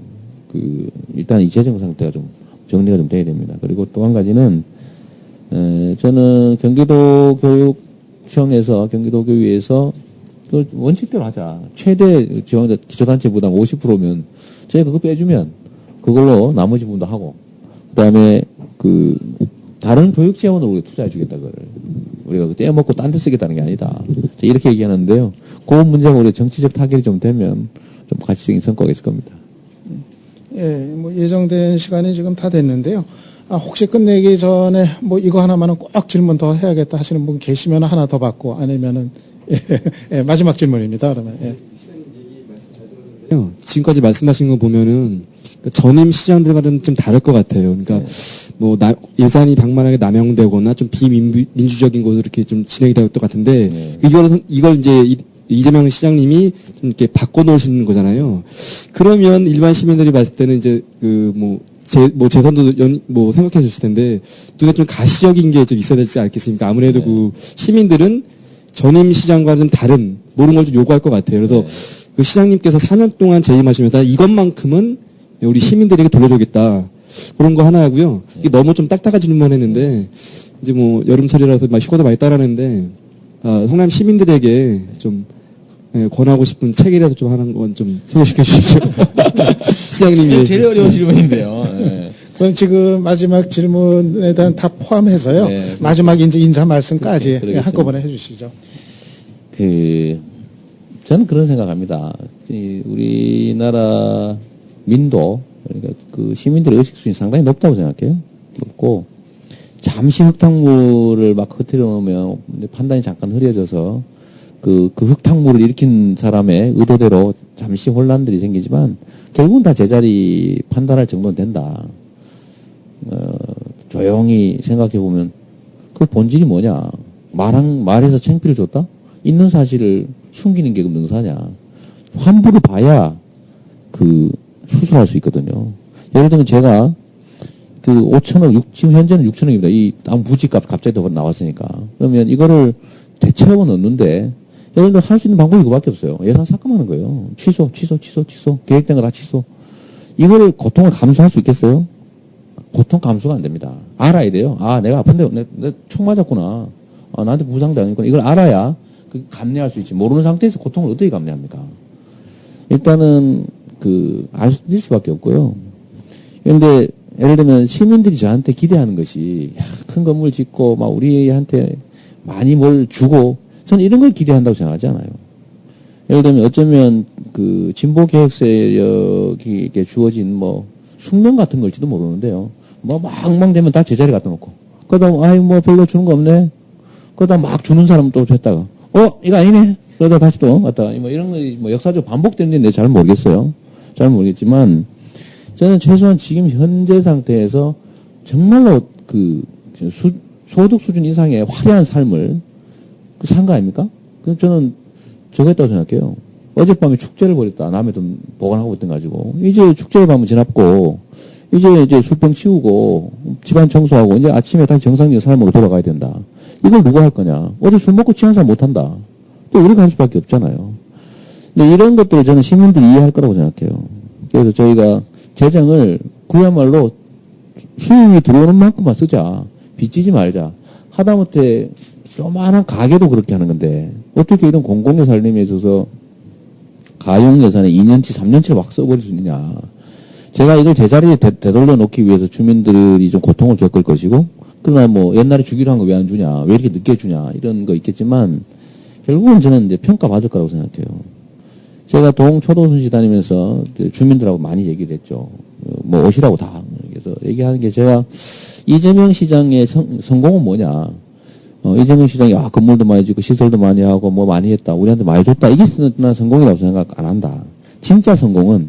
일단 이 재정 상태가 좀 정리가 좀 돼야 됩니다. 그리고 또 한 가지는 저는 경기도 교육청에서 경기도 교육에서 그 원칙대로 하자. 최대 기초단체 부담 50%면 저희가 그거 빼주면 그걸로 나머지 부분도 하고 그다음에 다른 교육 재원으로 우리가 투자해 주겠다 그거를 우리가 떼어먹고 딴 데 쓰겠다는 게 아니다. 이렇게 얘기하는데요. 그 문제가 우리 정치적 타결이 좀 되면 좀 가치적인 성과가 있을 겁니다. 예, 뭐 예정된 시간이 지금 다 됐는데요. 혹시 끝내기 전에 뭐 이거 하나만은 꼭 질문 더 해야겠다 하시는 분 계시면 하나 더 받고 아니면은 예, 마지막 질문입니다. 그러면 예. 지금까지 말씀하신 거 보면은 전임 시장들과는 좀 다를 것 같아요. 그러니까 뭐 예산이 방만하게 남용되거나 좀 비민주적인 곳으로 이렇게 좀 진행이 될 것 같은데 이걸 이제 이재명 시장님이 좀 이렇게 바꿔놓으시는 거잖아요. 그러면 일반 시민들이 봤을 때는 이제 재선도 생각해 줬을 텐데 눈에 좀 가시적인 게 좀 있어야 되지 않겠습니까? 아무래도 그 시민들은 전임 시장과는 좀 다른 모르는 걸 좀 요구할 것 같아요. 그래서 그 시장님께서 4년 동안 재임하시면서 이것만큼은 우리 시민들에게 돌려주겠다. 그런 거 하나 하고요. 이게 너무 좀 딱딱한 질문만 했는데 이제 뭐 여름철이라서 막 휴가도 많이 따라하는데 성남 시민들에게 좀 권하고 싶은 책이라도 좀 하는 건 좀 소개시켜 주시죠. 시장님이 제일 어려운 질문인데요. 네. 그럼 지금 마지막 질문에 대한 답 포함해서요. 네, 마지막 이제 인사 말씀까지 그렇게 한꺼번에 해주시죠. 저는 그런 생각합니다. 우리나라 민도 그러니까 그 시민들의 의식 수준이 상당히 높다고 생각해요. 없고 잠시 흙탕물을 막 흩트려 놓으면 판단이 잠깐 흐려져서 그 흙탕물을 일으킨 사람의 의도대로 잠시 혼란들이 생기지만 결국은 다 제자리 판단할 정도는 된다. 조용히 생각해 보면 그 본질이 뭐냐? 말해서 창피를 줬다? 있는 사실을 숨기는 게 능사냐? 환부를 봐야 수술할 수 있거든요. 예를 들면 제가 5천억, 지금 현재는 6천억입니다. 이 땅 부지값 갑자기 더 나왔으니까. 그러면 이거를 대체업은 없는데, 예를 들어 할 수 있는 방법이 이거밖에 없어요. 예산 삭감하는 거예요. 취소. 계획된 거 다 취소. 이거를 고통을 감수할 수 있겠어요? 고통 감수가 안 됩니다. 알아야 돼요. 내가 아픈데, 내가 총 맞았구나. 나한테 부상당했구나. 이걸 알아야 감내할 수 있지. 모르는 상태에서 고통을 어떻게 감내합니까? 일단은, 알 수밖에 없고요. 그런데, 예를 들면 시민들이 저한테 기대하는 것이 큰 건물 짓고 막 우리한테 많이 뭘 주고 저는 이런 걸 기대한다고 생각하지 않아요. 예를 들면 어쩌면 진보 개혁 세력에게 주어진 숙명 같은 걸지도 모르는데요. 막망되면 다 제자리 갖다 놓고 그러다 별로 주는 거 없네. 그러다 막 주는 사람 또 줬다가 이거 아니네. 그러다 다시 또 갖다가 이런 거 역사적으로 반복되는데 잘 모르겠어요. 잘 모르겠지만 저는 최소한 지금 현재 상태에서 정말로 소득 수준 이상의 화려한 삶을 산 거 아닙니까? 그래서 저는 저거 했다고 생각해요. 어젯밤에 축제를 벌였다. 남의 돈 보관하고 있던 가지고. 이제 축제의 밤은 지났고, 이제 술병 치우고, 집안 청소하고, 이제 아침에 다시 정상적인 삶으로 돌아가야 된다. 이걸 누가 할 거냐? 어제 술 먹고 취한 사람 못 한다. 또 우리가 할 수밖에 없잖아요. 근데 이런 것들을 저는 시민들이 이해할 거라고 생각해요. 그래서 저희가 재정을 그야말로 수입이 들어오는 만큼만 쓰자. 빚지지 말자. 하다못해 조그마한 가게도 그렇게 하는 건데 어떻게 이런 공공의 살림에 있어서 가용 예산에 2년치, 3년치를 확 써버릴 수 있느냐. 제가 이걸 제자리에 되돌려 놓기 위해서 주민들이 좀 고통을 겪을 것이고 그러나 옛날에 주기로 한 거 왜 안 주냐. 왜 이렇게 늦게 주냐. 이런 거 있겠지만 결국은 저는 이제 평가받을 거라고 생각해요. 제가 초도순시 다니면서 주민들하고 많이 얘기를 했죠. 오시라고 다. 그래서 얘기하는 게 제가 이재명 시장의 성공은 뭐냐. 이재명 시장이 건물도 많이 짓고 시설도 많이 하고 많이 했다. 우리한테 많이 줬다. 이게 난 성공이라고 생각 안 한다. 진짜 성공은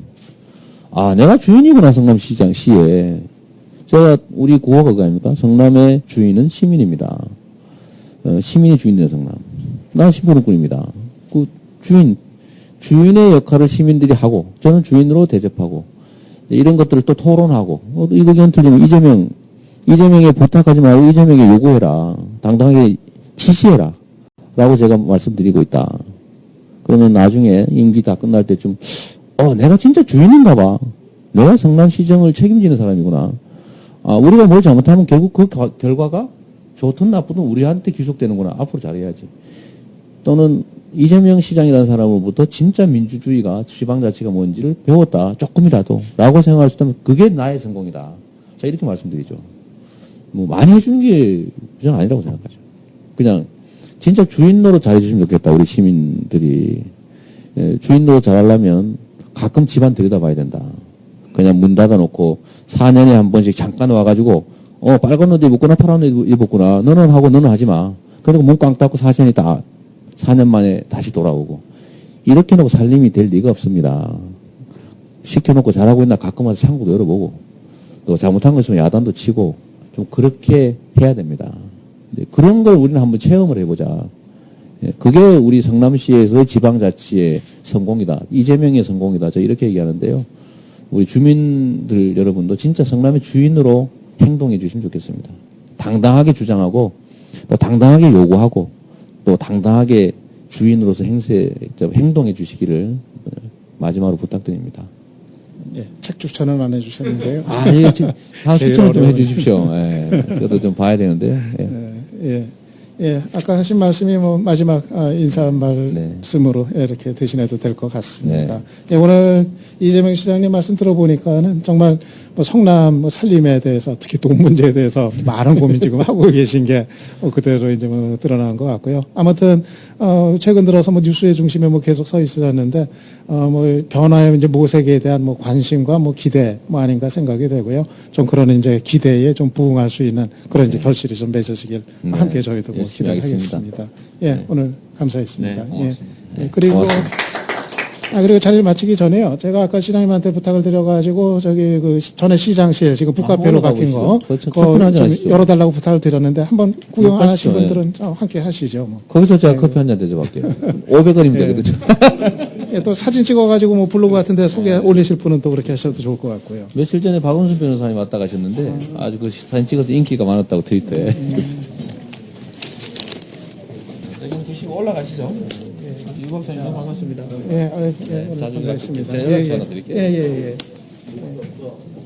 내가 주인이구나. 성남시에. 제가 우리 구호가 그거 아닙니까? 성남의 주인은 시민입니다. 시민이 주인되는 성남. 난 시민군입니다. 주인의 역할을 시민들이 하고 저는 주인으로 대접하고 이런 것들을 또 토론하고 이거 의견 틀리면 이재명에 부탁하지 말고 이재명에 요구해라. 당당하게 지시해라. 라고 제가 말씀드리고 있다. 그러면 나중에 임기 다 끝날 때쯤 내가 진짜 주인인가 봐. 내가 성남시정을 책임지는 사람이구나. 우리가 뭘 잘못하면 결국 그 결과가 좋든 나쁘든 우리한테 귀속되는구나. 앞으로 잘해야지. 또는 이재명 시장이라는 사람으로부터 진짜 민주주의가 지방자치가 뭔지를 배웠다. 조금이라도. 라고 생각할 수 있다면 그게 나의 성공이다. 자, 이렇게 말씀드리죠. 많이 해주는 게 저는 아니라고 생각하죠. 그냥 진짜 주인 노릇 잘해주시면 좋겠다. 우리 시민들이. 주인 노릇 잘하려면 가끔 집안 들여다봐야 된다. 그냥 문 닫아놓고 4년에 한 번씩 잠깐 와가지고 빨간 옷 입었구나 파란 옷 입었구나. 너는 하고 너는 하지 마. 그리고 문 꽝 닫고 4년이 다 4년 만에 다시 돌아오고 이렇게 놓고 살림이 될 리가 없습니다. 시켜놓고 잘하고 있나 가끔 와서 창구도 열어보고 또 잘못한 거 있으면 야단도 치고 좀 그렇게 해야 됩니다. 그런 걸 우리는 한번 체험을 해보자. 그게 우리 성남시에서의 지방자치의 성공이다. 이재명의 성공이다. 저 이렇게 얘기하는데요. 우리 주민들 여러분도 진짜 성남의 주인으로 행동해 주시면 좋겠습니다. 당당하게 주장하고 또 당당하게 요구하고 또 당당하게 주인으로서 행동해 주시기를 마지막으로 부탁드립니다. 예, 책 추천은 안 해주셨는데요. 예, 추천을 좀 해주십시오. 저도 좀 봐야 되는데요. 아까 하신 말씀이 마지막 인사 말씀으로 이렇게 대신해도 될 것 같습니다. 오늘 이재명 시장님 말씀 들어보니까는 정말 성남 살림에 대해서 특히 돈 문제에 대해서 많은 고민 지금 하고 계신 게 그대로 이제 드러난 것 같고요. 아무튼 최근 들어서 뉴스의 중심에 계속 서 있으셨는데 뭐 변화의 이제 모색에 대한 뭐 관심과 뭐 기대 뭐 아닌가 생각이 되고요. 좀 그런 이제 기대에 좀 부응할 수 있는 그런 이제 결실이 좀 맺어지길 네. 함께 저희도 뭐 열심히 기대하겠습니다. 예, 오늘 감사했습니다. 네, 예. 고맙습니다. 예, 그리고 고맙습니다. 그리고 자리를 마치기 전에요. 제가 아까 시장님한테 부탁을 드려가지고 저기 그 전에 시장실 지금 북카페로 올라가 바뀐 보시죠. 거 그렇죠. 그거 커피 한잔 좀 하시죠. 열어달라고 부탁을 드렸는데 한번 구경 안 하신 가시죠. 예. 분들은 좀 함께 하시죠. 뭐. 거기서 제가 커피 한 잔 대접할게요. 500원이면 예. 되거든요. 예, 또 사진 찍어가지고 뭐 블로그 같은데 소개 올리실 분은 또 그렇게 하셔도 좋을 것 같고요. 며칠 전에 박원순 변호사님 왔다 가셨는데 아주 그 사진 찍어서 인기가 많았다고 트위터에. 여기 드시고 올라가시죠. 유 박사님 너무 반갑습니다. 예, 오늘 자주 반갑습니다. 제가 연락처 하나 드릴게요. 예.